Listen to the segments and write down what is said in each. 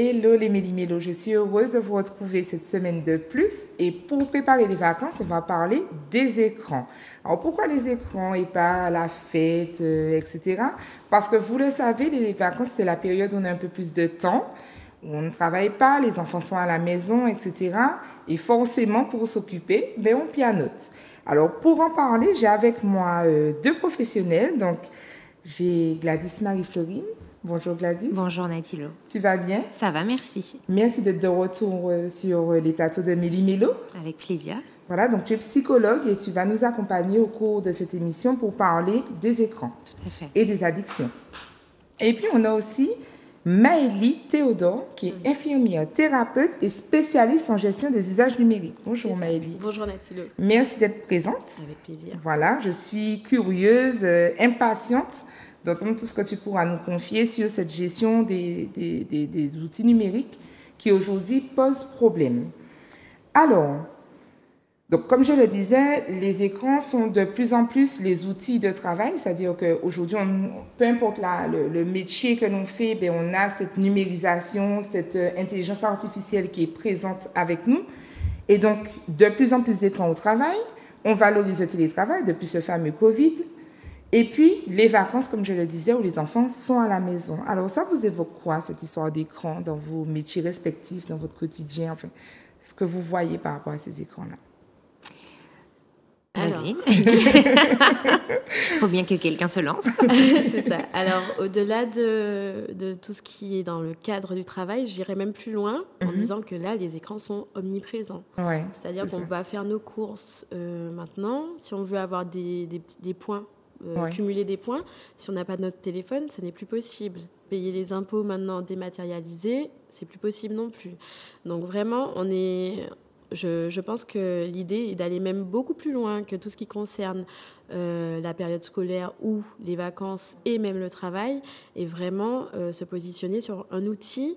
hello les méli-mélos, je suis heureuse de vous retrouver cette semaine de plus et pour préparer les vacances, on va parler des écrans. Alors pourquoi les écrans et pas la fête, etc. Parce que vous le savez, les vacances c'est la période où on a un peu plus de temps, où on ne travaille pas, les enfants sont à la maison, etc. Et forcément pour s'occuper, ben, on pianote. Alors pour en parler, j'ai avec moi deux professionnels, donc j'ai Gladys Marie-Florine. Bonjour Gladys. Bonjour Nathilo. Tu vas bien? Ça va, merci. Merci d'être de retour sur les plateaux de Méli-Mélo. Avec plaisir. Voilà, donc tu es psychologue et tu vas nous accompagner au cours de cette émission pour parler des écrans. Tout à fait. Et des addictions. Et puis on a aussi Maëlie Théodore, qui est infirmière, thérapeute et spécialiste en gestion des usages numériques. Bonjour Maëlie. Bonjour Nathilo. Merci d'être présente. Avec plaisir. Voilà, je suis curieuse, impatiente d'entendre tout ce que tu pourras nous confier sur cette gestion des outils numériques qui aujourd'hui posent problème. Alors, donc comme je le disais, les écrans sont de plus en plus les outils de travail, c'est-à-dire qu'aujourd'hui, peu importe le métier que l'on fait, ben, on a cette numérisation, cette intelligence artificielle qui est présente avec nous. Et donc, de plus en plus d'écrans au travail, on valorise le télétravail depuis ce fameux Covid. Et puis, les vacances, comme je le disais, où les enfants sont à la maison. Alors, ça vous évoque quoi, cette histoire d'écran, dans vos métiers respectifs, dans votre quotidien, enfin, ce que vous voyez par rapport à ces écrans-là? Vas-y. Il faut bien que quelqu'un se lance. C'est ça. Alors, au-delà de tout ce qui est dans le cadre du travail, j'irais même plus loin en disant que là, les écrans sont omniprésents. Ouais, c'est-à-dire qu'on va faire nos courses maintenant. Si on veut avoir des points, cumuler des points, si on n'a pas notre téléphone, ce n'est plus possible. Payer les impôts maintenant dématérialisés, c'est plus possible non plus. Donc vraiment, je pense que l'idée est d'aller même beaucoup plus loin que tout ce qui concerne la période scolaire ou les vacances et même le travail, et vraiment se positionner sur un outil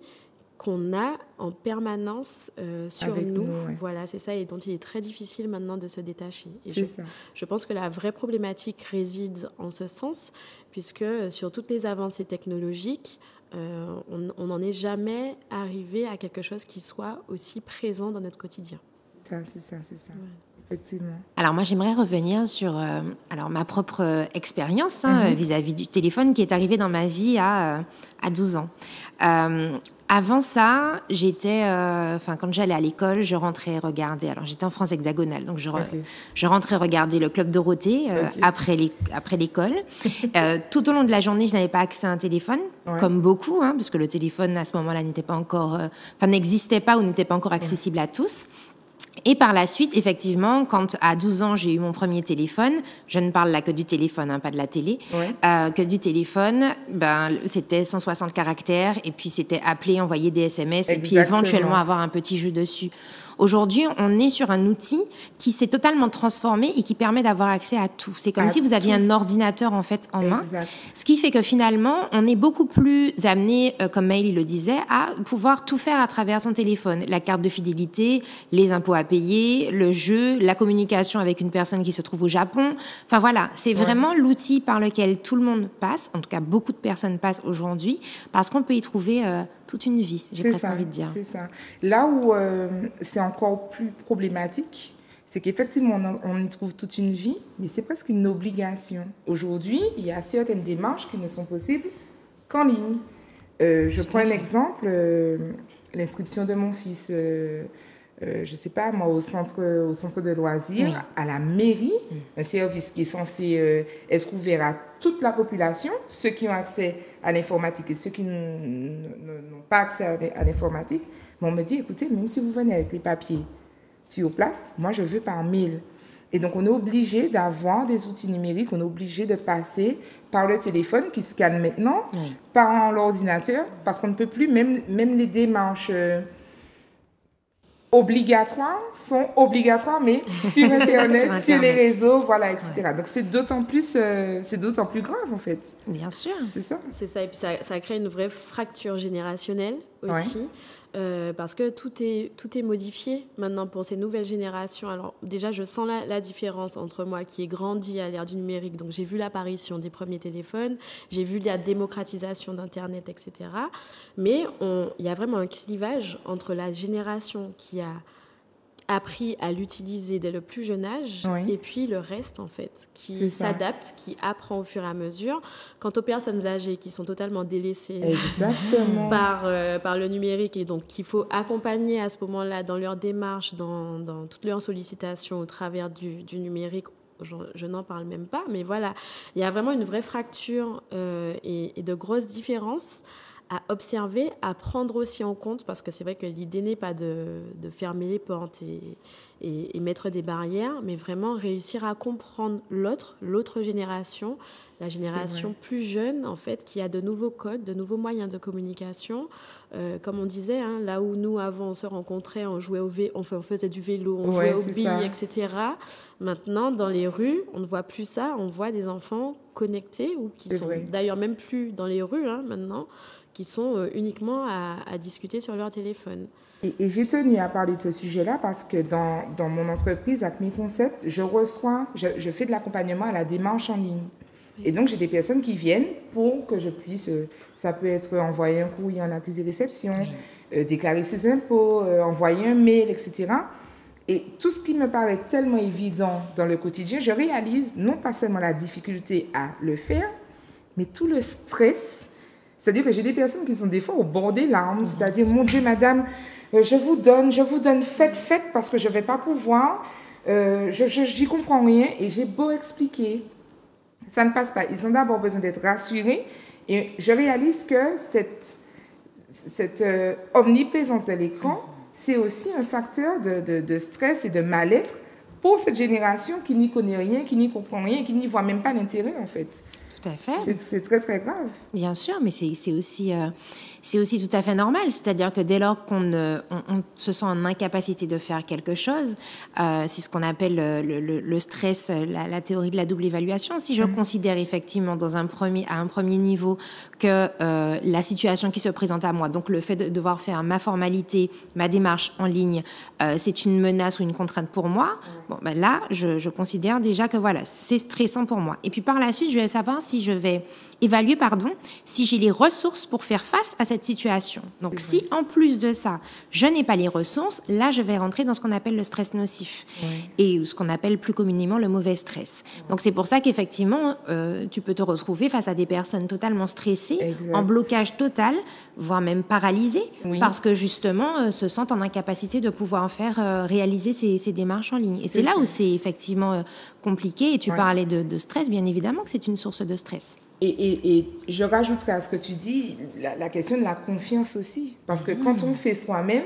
qu'on a en permanence sur avec nous. Ouais. Voilà, c'est ça, et dont il est très difficile maintenant de se détacher. Et ça. Je pense que la vraie problématique réside en ce sens, puisque sur toutes les avancées technologiques, on n'en est jamais arrivé à quelque chose qui soit aussi présent dans notre quotidien. C'est ça. Ouais. Effectivement. Alors moi, j'aimerais revenir sur ma propre expérience vis-à-vis du téléphone qui est arrivé dans ma vie à 12 ans. Avant ça, quand j'allais à l'école, je rentrais regarder. Alors j'étais en France hexagonale, donc je rentrais regarder le Club Dorothée après l'école. Tout au long de la journée, je n'avais pas accès à un téléphone, comme beaucoup, parce que le téléphone à ce moment-là n'existait pas ou n'était pas encore accessible à tous. Et par la suite, effectivement, quand à 12 ans, j'ai eu mon premier téléphone, je ne parle là que du téléphone, pas de la télé, que du téléphone, c'était 160 caractères, et puis c'était appeler, envoyer des SMS, et puis éventuellement avoir un petit jeu dessus. Aujourd'hui, on est sur un outil qui s'est totalement transformé et qui permet d'avoir accès à tout. C'est comme si vous aviez un ordinateur en fait en main. Ce qui fait que finalement, on est beaucoup plus amené, comme Maëlie le disait, à pouvoir tout faire à travers son téléphone. La carte de fidélité, les impôts à payer, le jeu, la communication avec une personne qui se trouve au Japon. Enfin voilà, c'est vraiment l'outil par lequel tout le monde passe. En tout cas, beaucoup de personnes passent aujourd'hui parce qu'on peut y trouver toute une vie, j'ai presque envie de dire. C'est ça. Là où c'est encore plus problématique, c'est qu'effectivement, on y trouve toute une vie, mais c'est presque une obligation. Aujourd'hui, il y a certaines démarches qui ne sont possibles qu'en ligne. Je prends un exemple, l'inscription de mon fils, je ne sais pas, moi, au centre de loisirs, à la mairie, un service qui est censé être ouvert à toute la population, ceux qui ont accès à l'informatique et ceux qui n'ont pas accès à l'informatique. Mais on me dit, écoutez, même si vous venez avec les papiers sur place, moi, je veux par mail. Et donc, on est obligé d'avoir des outils numériques, on est obligé de passer par le téléphone qui scanne maintenant, par l'ordinateur, parce qu'on ne peut plus, même les démarches obligatoires sont obligatoires, mais sur Internet, sur les réseaux, voilà, etc. Donc, c'est d'autant plus grave, en fait. Bien sûr. C'est ça. C'est ça, et puis ça crée une vraie fracture générationnelle aussi. parce que tout est modifié maintenant pour ces nouvelles générations. Alors déjà, je sens la différence entre moi qui ai grandi à l'ère du numérique, donc j'ai vu l'apparition des premiers téléphones, j'ai vu la démocratisation d'Internet, etc. Mais il y a vraiment un clivage entre la génération qui a appris à l'utiliser dès le plus jeune âge, oui. Et puis le reste, en fait, qui s'adapte, qui apprend au fur et à mesure. Quant aux personnes âgées qui sont totalement délaissées par le numérique et donc qu'il faut accompagner à ce moment-là dans leur démarche, dans toutes leurs sollicitations au travers du numérique, je n'en parle même pas, mais voilà, il y a vraiment une vraie fracture et de grosses différences à observer, à prendre aussi en compte, parce que c'est vrai que l'idée n'est pas de fermer les portes et mettre des barrières, mais vraiment réussir à comprendre l'autre génération, la génération plus jeune, en fait, qui a de nouveaux codes, de nouveaux moyens de communication. Comme on disait, hein, là où nous, avant, on se rencontrait, on jouait on faisait du vélo, on jouait aux billes, etc. Maintenant, dans les rues, on ne voit plus ça, on voit des enfants connectés, ou qui sont d'ailleurs même plus dans les rues, hein, maintenant, qui sont uniquement à discuter sur leur téléphone. Et j'ai tenu à parler de ce sujet-là parce que dans mon entreprise, avec mes concepts, je fais de l'accompagnement à la démarche en ligne. Et donc, j'ai des personnes qui viennent pour que je puisse, ça peut être envoyer un courrier en accusé de réception, déclarer ses impôts, envoyer un mail, etc. Et tout ce qui me paraît tellement évident dans le quotidien, je réalise non pas seulement la difficulté à le faire, mais tout le stress. C'est-à-dire que j'ai des personnes qui sont des fois au bord des larmes, c'est-à-dire, mon Dieu, madame, je vous donne, faites, parce que je ne vais pas pouvoir, je n'y comprends rien, et j'ai beau expliquer, ça ne passe pas. Ils ont d'abord besoin d'être rassurés, et je réalise que cette omniprésence de l'écran, c'est aussi un facteur de stress et de mal-être pour cette génération qui n'y connaît rien, qui n'y comprend rien, et qui n'y voit même pas l'intérêt, en fait. Tout à fait. C'est très, très grave. Bien sûr, mais c'est aussi tout à fait normal. C'est-à-dire que dès lors qu'on se sent en incapacité de faire quelque chose, c'est ce qu'on appelle le stress, la théorie de la double évaluation. Si je considère effectivement à un premier niveau que la situation qui se présente à moi, donc le fait de devoir faire ma formalité, ma démarche en ligne, c'est une menace ou une contrainte pour moi, bon, ben là, je considère déjà que voilà, c'est stressant pour moi. Et puis par la suite, je vais savoir si j'ai les ressources pour faire face à cette situation. Donc, si en plus de ça, je n'ai pas les ressources, là, je vais rentrer dans ce qu'on appelle le stress nocif et ce qu'on appelle plus communément le mauvais stress. Donc, c'est pour ça qu'effectivement, tu peux te retrouver face à des personnes totalement stressées, en blocage total, voire même paralysées, parce que justement, se sentent en incapacité de pouvoir réaliser ces démarches en ligne. Et c'est là où c'est effectivement compliqué. Et tu parlais de stress, bien évidemment que c'est une source de stress. Et je rajouterai à ce que tu dis la question de la confiance aussi. Parce que quand on fait soi-même,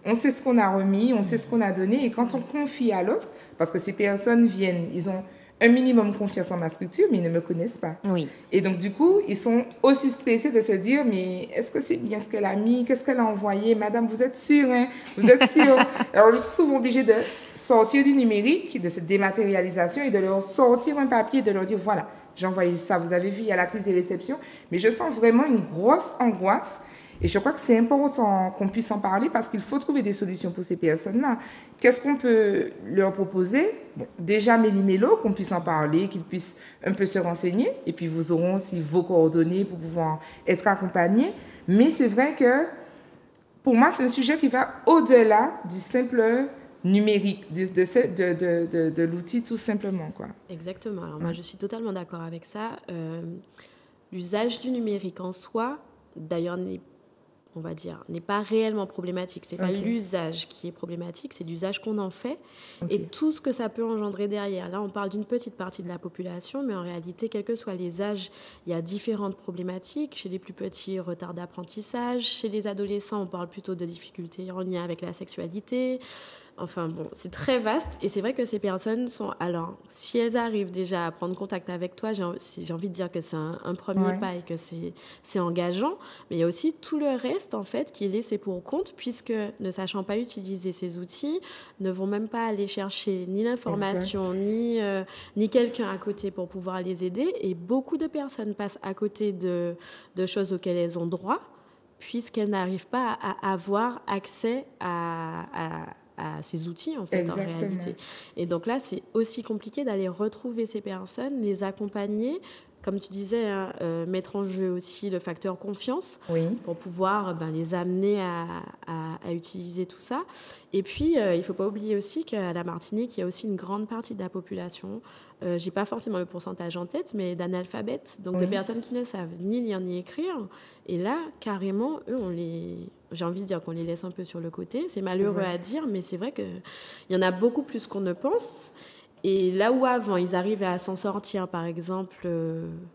on sait ce qu'on a remis, on sait ce qu'on a donné. Et quand on confie à l'autre, parce que ces personnes viennent, ils ont un minimum confiance en ma structure, mais ils ne me connaissent pas. Oui. Et donc, du coup, ils sont aussi stressés de se dire, mais est-ce que c'est bien ce qu'elle a mis? Qu'est-ce qu'elle a envoyé? Madame, vous êtes sûre, hein? Vous êtes sûre? Alors, je suis souvent obligée de sortir du numérique, de cette dématérialisation et de leur sortir un papier, de leur dire, voilà, j'ai envoyé ça, vous avez vu, il y a l'accusé de réception. Mais je sens vraiment une grosse angoisse. Et je crois que c'est important qu'on puisse en parler parce qu'il faut trouver des solutions pour ces personnes-là. Qu'est-ce qu'on peut leur proposer? Bon, déjà, méli-mélo, qu'on puisse en parler, qu'ils puissent un peu se renseigner. Et puis, vous aurez aussi vos coordonnées pour pouvoir être accompagnés. Mais c'est vrai que, pour moi, c'est un sujet qui va au-delà du simple numérique, de l'outil tout simplement, quoi. Exactement. Alors, moi, je suis totalement d'accord avec ça. L'usage du numérique en soi, d'ailleurs, n'est pas réellement problématique. C'est pas l'usage qui est problématique, c'est l'usage qu'on en fait et tout ce que ça peut engendrer derrière. Là, on parle d'une petite partie de la population, mais en réalité, quels que soient les âges, il y a différentes problématiques. Chez les plus petits, retard d'apprentissage. Chez les adolescents, on parle plutôt de difficultés en lien avec la sexualité. Enfin bon, c'est très vaste et c'est vrai que ces personnes sont... Alors, si elles arrivent déjà à prendre contact avec toi, j'ai envie de dire que c'est un premier pas et que c'est engageant, mais il y a aussi tout le reste, en fait, qui est laissé pour compte puisque, ne sachant pas utiliser ces outils, ne vont même pas aller chercher ni l'information, ni quelqu'un à côté pour pouvoir les aider. Et beaucoup de personnes passent à côté de choses auxquelles elles ont droit puisqu'elles n'arrivent pas à avoir accès à ces outils, en fait, Exactement. en réalité. Et donc là, c'est aussi compliqué d'aller retrouver ces personnes, les accompagner, comme tu disais, mettre en jeu aussi le facteur confiance pour pouvoir les amener à utiliser tout ça. Et puis, il ne faut pas oublier aussi qu'à la Martinique, il y a aussi une grande partie de la population, je n'ai pas forcément le pourcentage en tête, mais d'analphabètes, donc de personnes qui ne savent ni lire ni écrire. Et là, carrément, eux, j'ai envie de dire qu'on les laisse un peu sur le côté. C'est malheureux à dire, mais c'est vrai qu'il y en a beaucoup plus qu'on ne pense. Et là où avant, ils arrivaient à s'en sortir, par exemple,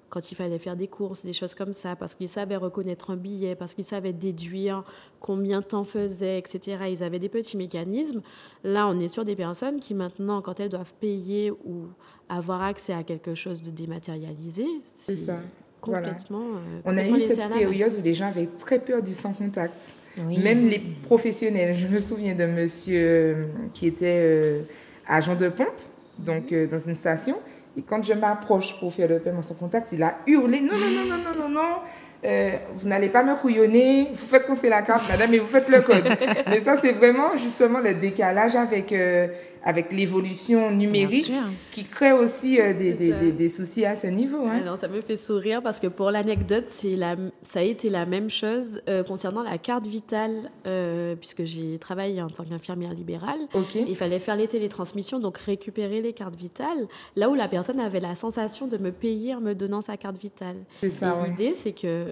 quand il fallait faire des courses, des choses comme ça, parce qu'ils savaient reconnaître un billet, parce qu'ils savaient déduire combien de temps faisait, etc. Ils avaient des petits mécanismes. Là, on est sur des personnes qui, maintenant, quand elles doivent payer ou avoir accès à quelque chose de dématérialisé, c'est ça. Complètement... on a eu cette période où les gens avaient très peur du sans-contact. Même les professionnels. Je me souviens d'un monsieur qui était agent de pompe, donc dans une station, et quand je m'approche pour faire le paiement sans contact, il a hurlé non, vous n'allez pas me couillonner, vous faites rentrer la carte, madame, et vous faites le code. Mais ça, c'est vraiment justement le décalage avec l'évolution numérique qui crée aussi des soucis à ce niveau. Alors, ça me fait sourire parce que pour l'anecdote, ça a été la même chose concernant la carte vitale, puisque j'ai travaillé en tant qu'infirmière libérale. Il fallait faire les télétransmissions, donc récupérer les cartes vitales, là où la personne avait la sensation de me payer en me donnant sa carte vitale. C'est ça, l'idée, c'est que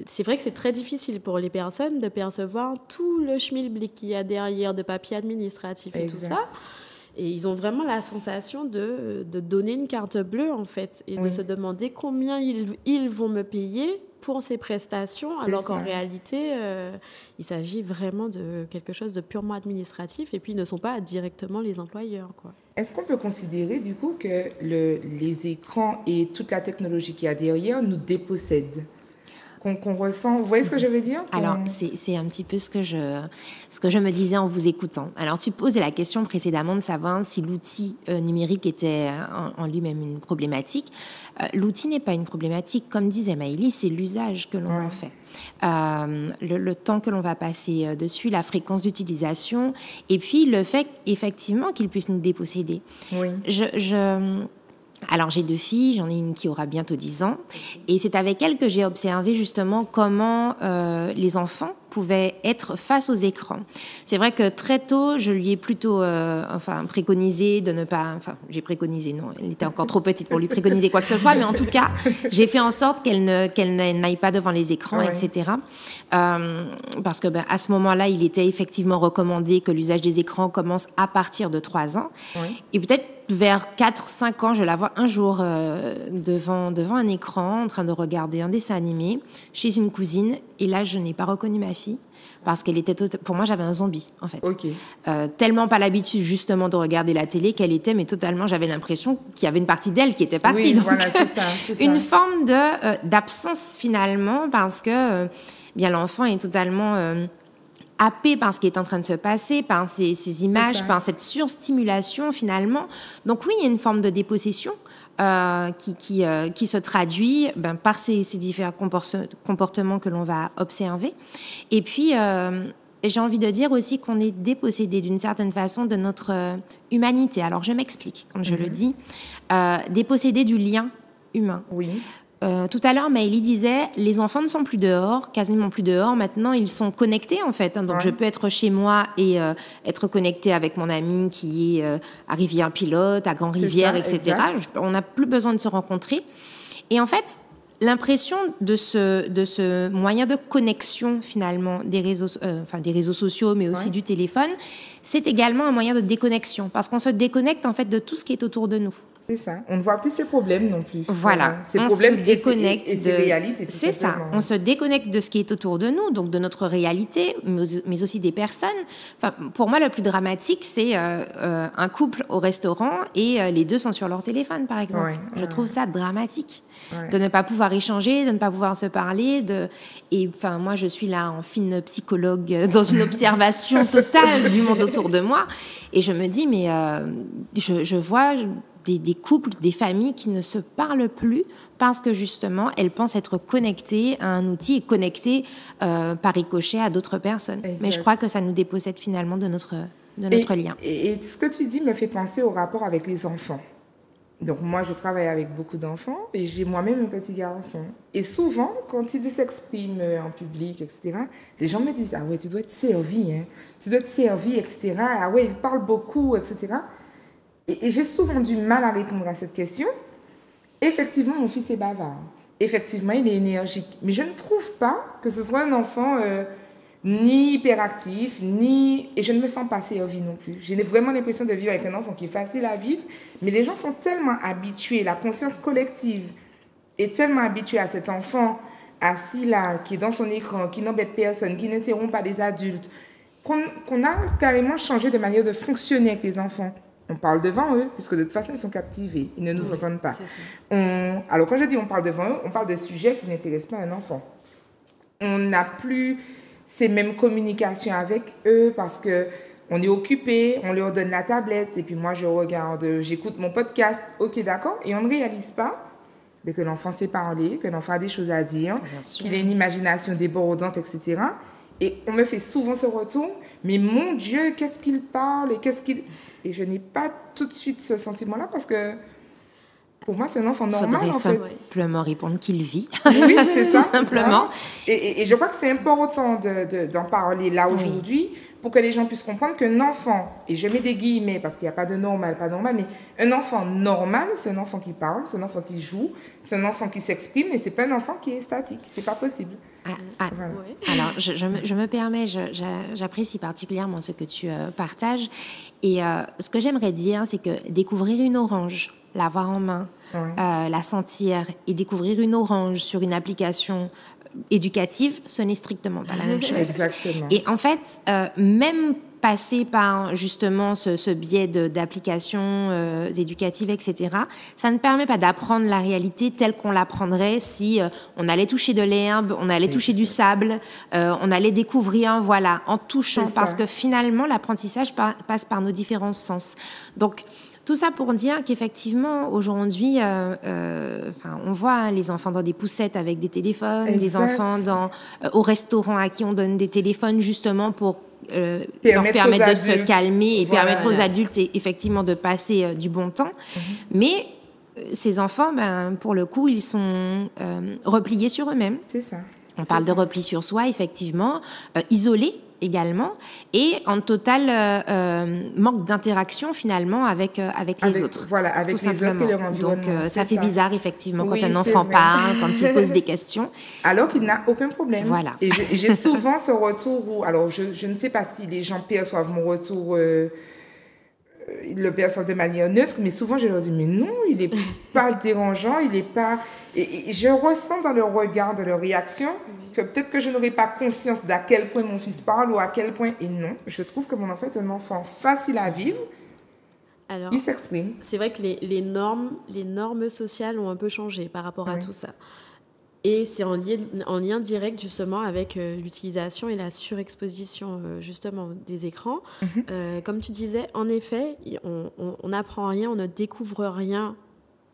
c'est vrai que c'est très difficile pour les personnes de percevoir tout le schmilblick qu'il y a derrière de papiers administratifs et tout ça. Et ils ont vraiment la sensation de donner une carte bleue, en fait, et de se demander combien ils vont me payer pour ces prestations, alors qu'en réalité, il s'agit vraiment de quelque chose de purement administratif, et puis ils ne sont pas directement les employeurs, quoi. Est-ce qu'on peut considérer, du coup, que les écrans et toute la technologie qu'il y a derrière nous dépossèdent ? Qu'on ressent. Vous voyez ce que je veux dire ? Alors, c'est un petit peu ce que je me disais en vous écoutant. Alors, tu posais la question précédemment de savoir si l'outil numérique était en lui-même une problématique. L'outil n'est pas une problématique. Comme disait Maëlys, c'est l'usage que l'on en fait. Le temps que l'on va passer dessus, la fréquence d'utilisation, et puis le fait, effectivement, qu'il puisse nous déposséder. Alors, j'ai 2 filles, j'en ai une qui aura bientôt 10 ans, et c'est avec elle que j'ai observé justement comment les enfants pouvaient être face aux écrans. C'est vrai que très tôt, je lui ai plutôt préconisé de ne pas... j'ai préconisé, non, elle était encore trop petite pour lui préconiser quoi que ce soit, mais en tout cas, j'ai fait en sorte qu'elle n'aille pas devant les écrans, etc. Parce que à ce moment-là, il était effectivement recommandé que l'usage des écrans commence à partir de 3 ans. Et peut-être vers 4-5 ans, je la vois un jour devant un écran, en train de regarder un dessin animé chez une cousine. Et là, je n'ai pas reconnu ma fille parce qu'elle était pour moi, j'avais un zombie, en fait. Tellement pas l'habitude, justement, de regarder la télé qu'elle était, mais totalement, j'avais l'impression qu'il y avait une partie d'elle qui était partie. Donc, voilà, c'est ça. Une forme d'absence, finalement, parce que l'enfant est totalement... happé par ce qui est en train de se passer, par ces images, par cette surstimulation finalement. Donc oui, il y a une forme de dépossession qui se traduit par ces différents comportements que l'on va observer. Et puis, j'ai envie de dire aussi qu'on est dépossédé d'une certaine façon de notre humanité. Alors, je m'explique quand je le dis. Dépossédé du lien humain. Tout à l'heure, Maëlys disait, les enfants ne sont plus dehors, quasiment plus dehors. Maintenant, ils sont connectés, en fait. Donc, je peux être chez moi et être connectée avec mon ami qui est à Rivière-Pilote, à Grand-Rivière, etc. On n'a plus besoin de se rencontrer. Et en fait, l'impression de ce moyen de connexion, finalement, des réseaux sociaux, mais aussi du téléphone, c'est également un moyen de déconnexion. Parce qu'on se déconnecte, en fait, de tout ce qui est autour de nous. C'est ça. On ne voit plus ses problèmes non plus. Voilà. Ses problèmes se déconnecte et ses réalités. C'est ça. On se déconnecte de ce qui est autour de nous, donc de notre réalité, mais aussi des personnes. Enfin, pour moi, le plus dramatique, c'est un couple au restaurant et les deux sont sur leur téléphone, par exemple. Je trouve ça dramatique. De ne pas pouvoir échanger, de ne pas pouvoir se parler. Et enfin, moi, je suis là en fine psychologue dans une observation totale du monde autour de moi. Et je me dis, mais je vois des couples, des familles qui ne se parlent plus parce que justement, elles pensent être connectées à un outil et connectées par ricochet à d'autres personnes. Exact. Mais je crois que ça nous dépossède finalement de notre lien. Et ce que tu dis me fait penser au rapport avec les enfants. Donc moi, je travaille avec beaucoup d'enfants et j'ai moi-même un petit garçon. Et souvent, quand il s'exprime en public, etc., les gens me disent « Ah ouais, tu dois être servi, hein. Tu dois être servi, etc. Ah ouais, il parle beaucoup, etc. » Et j'ai souvent du mal à répondre à cette question. Effectivement, mon fils est bavard. Effectivement, il est énergique. Mais je ne trouve pas que ce soit un enfant ni hyperactif, et je ne me sens pas servi non plus. J'ai vraiment l'impression de vivre avec un enfant qui est facile à vivre, mais les gens sont tellement habitués, la conscience collective est tellement habituée à cet enfant assis là, qui est dans son écran, qui n'embête personne, qui n'interrompt pas les adultes, qu'on a carrément changé de manière de fonctionner avec les enfants. On parle devant eux, puisque de toute façon, ils sont captivés. Ils ne nous entendent pas. Alors, quand je dis on parle devant eux, on parle de sujets qui n'intéressent pas un enfant. On n'a plus ces mêmes communications avec eux parce qu'on est occupé, on leur donne la tablette, et puis moi, je regarde, j'écoute mon podcast. OK, d'accord. Et on ne réalise pas que l'enfant sait parler, que l'enfant a des choses à dire, qu'il a une imagination débordante, etc. Et on me fait souvent ce retour, mais mon Dieu, qu'est-ce qu'il parle et qu'est-ce qu'il... Et je n'ai pas tout de suite ce sentiment-là parce que pour moi, c'est un enfant normal. Il faudrait simplement répondre qu'il vit. Oui, c'est ça. Tout simplement. Et je crois que c'est important d'en parler là aujourd'hui pour que les gens puissent comprendre qu'un enfant, et je mets des guillemets parce qu'il n'y a pas de normal, pas normal, mais un enfant normal, c'est un enfant qui parle, c'est un enfant qui joue, c'est un enfant qui s'exprime, mais ce n'est pas un enfant qui est statique. Ce n'est pas possible. Voilà. Alors, je me permets, j'apprécie particulièrement ce que tu partages. Et ce que j'aimerais dire, c'est que découvrir une orange, l'avoir en main, la sentir et découvrir une orange sur une application éducative, ce n'est strictement pas la même chose. Exactement. Et en fait, même passer par justement ce biais d'applications éducatives, etc., ça ne permet pas d'apprendre la réalité telle qu'on l'apprendrait si on allait toucher de l'herbe, on allait toucher du sable, on allait découvrir, voilà, en touchant, parce que finalement, l'apprentissage passe par nos différents sens. Donc, tout ça pour dire qu'effectivement, aujourd'hui, on voit les enfants dans des poussettes avec des téléphones, les enfants au restaurant à qui on donne des téléphones justement pour leur permettre de se calmer et permettre aux adultes effectivement de passer du bon temps. Mais ces enfants, pour le coup, ils sont repliés sur eux-mêmes. C'est ça. On parle de repli sur soi, effectivement, isolés également, et en total manque d'interaction finalement avec les autres. Voilà, avec tout les simplement. Autres et leur environnement. Donc ça fait bizarre effectivement quand un enfant parle, quand il pose des questions. Alors qu'il n'a aucun problème. Voilà. Et j'ai souvent ce retour où, alors je ne sais pas si les gens perçoivent mon retour, ils le perçoivent de manière neutre, mais souvent je leur dis mais non, il n'est pas dérangeant, il n'est pas... Et je ressens dans leur regard, dans leur réaction, que peut-être que je n'aurais pas conscience d'à quel point mon fils parle ou à quel point... Et non, je trouve que mon enfant est un enfant facile à vivre. Alors, il s'exprime. C'est vrai que les normes sociales ont un peu changé par rapport à tout ça. Et c'est en lien direct justement avec l'utilisation et la surexposition justement des écrans. Comme tu disais, en effet, on n'apprend rien, on ne découvre rien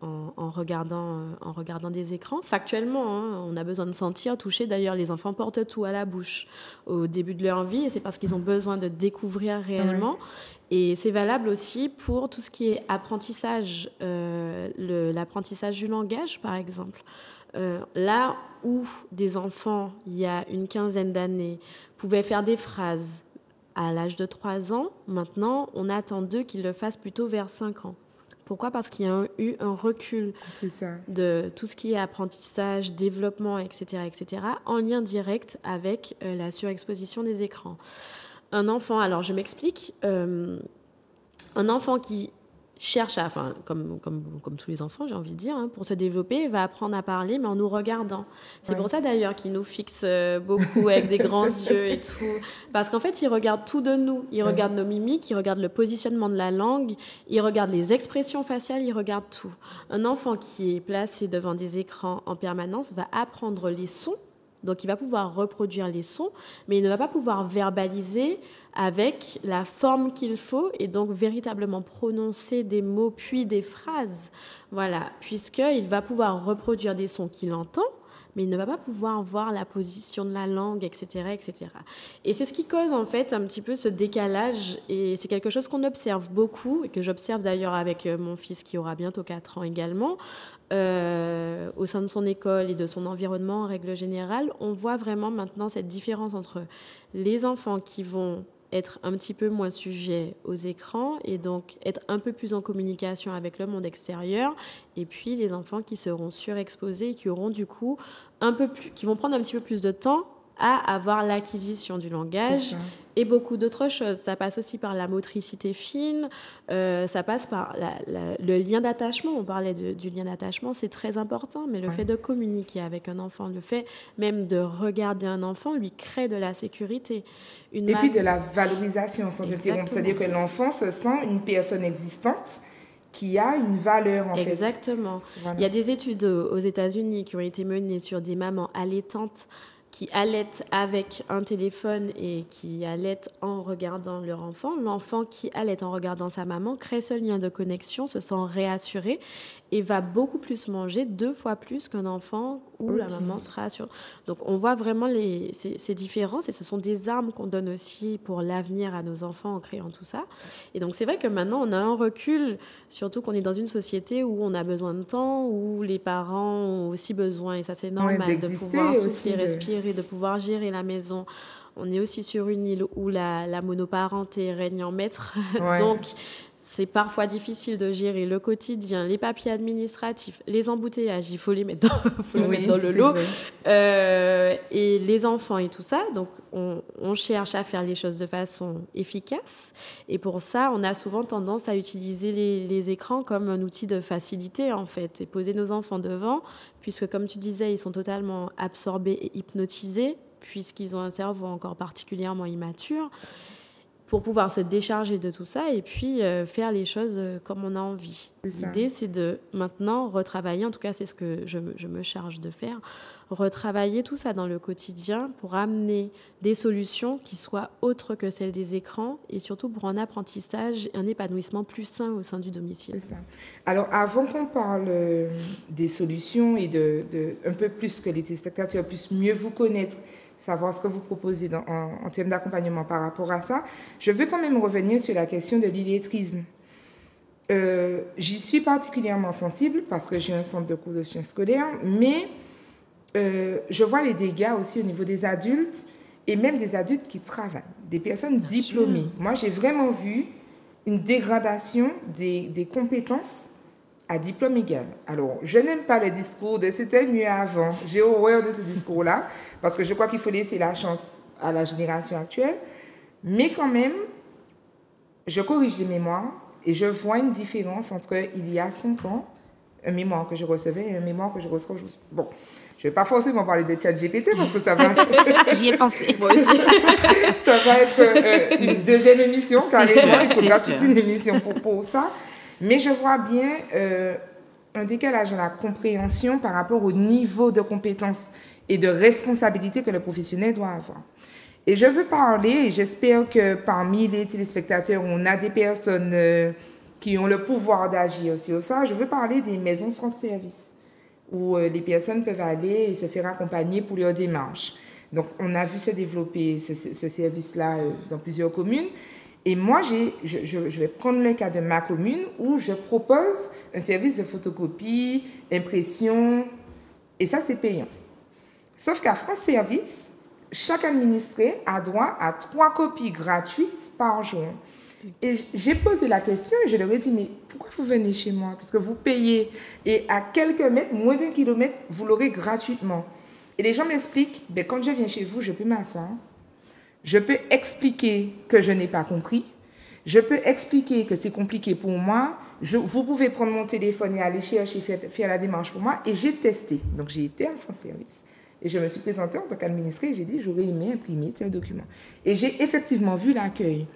en regardant des écrans. Factuellement, on a besoin de sentir, toucher. D'ailleurs, les enfants portent tout à la bouche au début de leur vie et c'est parce qu'ils ont besoin de découvrir réellement. Et c'est valable aussi pour tout ce qui est apprentissage, l'apprentissage du langage, par exemple. Là où des enfants, il y a une quinzaine d'années, pouvaient faire des phrases à l'âge de 3 ans, maintenant, on attend d'eux qu'ils le fassent plutôt vers 5 ans. Pourquoi ? Parce qu'il y a eu un recul de tout ce qui est apprentissage, développement, etc., en lien direct avec la surexposition des écrans. Un enfant, alors je m'explique, un enfant qui cherche comme tous les enfants, j'ai envie de dire, pour se développer, va apprendre à parler, mais en nous regardant. C'est pour ça, d'ailleurs, qu'il nous fixe beaucoup avec des grands yeux et tout. Parce qu'en fait, il regarde tout de nous. Il regarde nos mimiques, il regarde le positionnement de la langue, il regarde les expressions faciales, il regarde tout. Un enfant qui est placé devant des écrans en permanence va apprendre les sons. Donc, il va pouvoir reproduire les sons, mais il ne va pas pouvoir verbaliser avec la forme qu'il faut et donc véritablement prononcer des mots puis des phrases. Voilà, puisqu'il va pouvoir reproduire des sons qu'il entend, mais il ne va pas pouvoir voir la position de la langue, etc., etc. Et c'est ce qui cause en fait un petit peu ce décalage, et c'est quelque chose qu'on observe beaucoup, et que j'observe d'ailleurs avec mon fils qui aura bientôt 4 ans également, au sein de son école et de son environnement en règle générale. On voit vraiment maintenant cette différence entre les enfants qui vont être un petit peu moins sujets aux écrans et donc être un peu plus en communication avec le monde extérieur, et puis les enfants qui seront surexposés et qui auront du coup qui vont prendre un petit peu plus de temps à avoir l'acquisition du langage et beaucoup d'autres choses. Ça passe aussi par la motricité fine, ça passe par le lien d'attachement. On parlait du lien d'attachement, c'est très important, mais le fait de communiquer avec un enfant, le fait même de regarder un enfant, lui crée de la sécurité. Puis de la valorisation, sans interrompre. C'est-à-dire que l'enfant se sent une personne existante qui a une valeur, en fait. Exactement. Voilà. Il y a des études aux États-Unis qui ont été menées sur des mamans allaitantes qui allaitent avec un téléphone et qui allaitent en regardant leur enfant. L'enfant qui allaite en regardant sa maman crée ce lien de connexion, se sent réassuré et va beaucoup plus manger, 2 fois plus qu'un enfant où la maman se rassure. Donc on voit vraiment ces différences, et ce sont des armes qu'on donne aussi pour l'avenir à nos enfants en créant tout ça. Et donc c'est vrai que maintenant on a un recul, surtout qu'on est dans une société où on a besoin de temps, où les parents ont aussi besoin, et ça c'est normal, de pouvoir souffler, respirer, de pouvoir gérer la maison. On est aussi sur une île où la monoparenté règne en maître. Donc c'est parfois difficile de gérer le quotidien, les papiers administratifs, les embouteillages, il faut les mettre dans le lot, et les enfants et tout ça. Donc, on cherche à faire les choses de façon efficace. Et pour ça, on a souvent tendance à utiliser les écrans comme un outil de facilité, en fait, et poser nos enfants devant, puisque, comme tu disais, ils sont totalement absorbés et hypnotisés, puisqu'ils ont un cerveau encore particulièrement immature, pour pouvoir se décharger de tout ça et puis faire les choses comme on a envie. L'idée, c'est de maintenant retravailler, en tout cas c'est ce que je me charge de faire, retravailler tout ça dans le quotidien pour amener des solutions qui soient autres que celles des écrans, et surtout pour un apprentissage et un épanouissement plus sain au sein du domicile. C'est ça. Alors, avant qu'on parle des solutions et un peu plus que les téléspectateurs puissent mieux vous connaître, savoir ce que vous proposez en termes d'accompagnement par rapport à ça, je veux quand même revenir sur la question de l'illettrisme. J'y suis particulièrement sensible parce que j'ai un centre de cours de sciences scolaires, mais je vois les dégâts aussi au niveau des adultes, et même des adultes qui travaillent, des personnes diplômées. Moi, j'ai vraiment vu une dégradation des compétences à diplôme égal. Alors, je n'aime pas le discours de « c'était mieux avant ». J'ai horreur de ce discours-là, parce que je crois qu'il faut laisser la chance à la génération actuelle. Mais quand même, je corrige les mémoires et je vois une différence entre il y a 5 ans, un mémoire que je recevais et un mémoire que je reçois aujourd'hui. Bon, je ne vais pas forcément parler de ChatGPT parce que ça va... J'y ai pensé. Moi aussi. Ça va être une deuxième émission, carrément. Il faudra toute une émission pour ça. Mais je vois bien un décalage dans la compréhension par rapport au niveau de compétences et de responsabilité que le professionnel doit avoir. Et je veux parler, et j'espère que parmi les téléspectateurs, on a des personnes qui ont le pouvoir d'agir sur ça. Je veux parler des maisons France Service, où les personnes peuvent aller et se faire accompagner pour leur démarche. Donc, on a vu se développer ce service-là dans plusieurs communes. Et moi, je vais prendre le cas de ma commune où je propose un service de photocopie, impression, et ça, c'est payant. Sauf qu'à France Service, chaque administré a droit à 3 copies gratuites par jour. Et j'ai posé la question et je leur ai dit, mais pourquoi vous venez chez moi? Parce que vous payez et à quelques mètres, moins d'1 kilomètre, vous l'aurez gratuitement. Et les gens m'expliquent, ben, quand je viens chez vous, je peux m'asseoir. Je peux expliquer que je n'ai pas compris. Je peux expliquer que c'est compliqué pour moi. Vous pouvez prendre mon téléphone et aller chercher, faire la démarche pour moi. Et j'ai testé. Donc, j'ai été à France Service. Et je me suis présentée en tant qu'administrée et j'ai dit, j'aurais aimé imprimer tel document. Et j'ai effectivement vu l'accueil.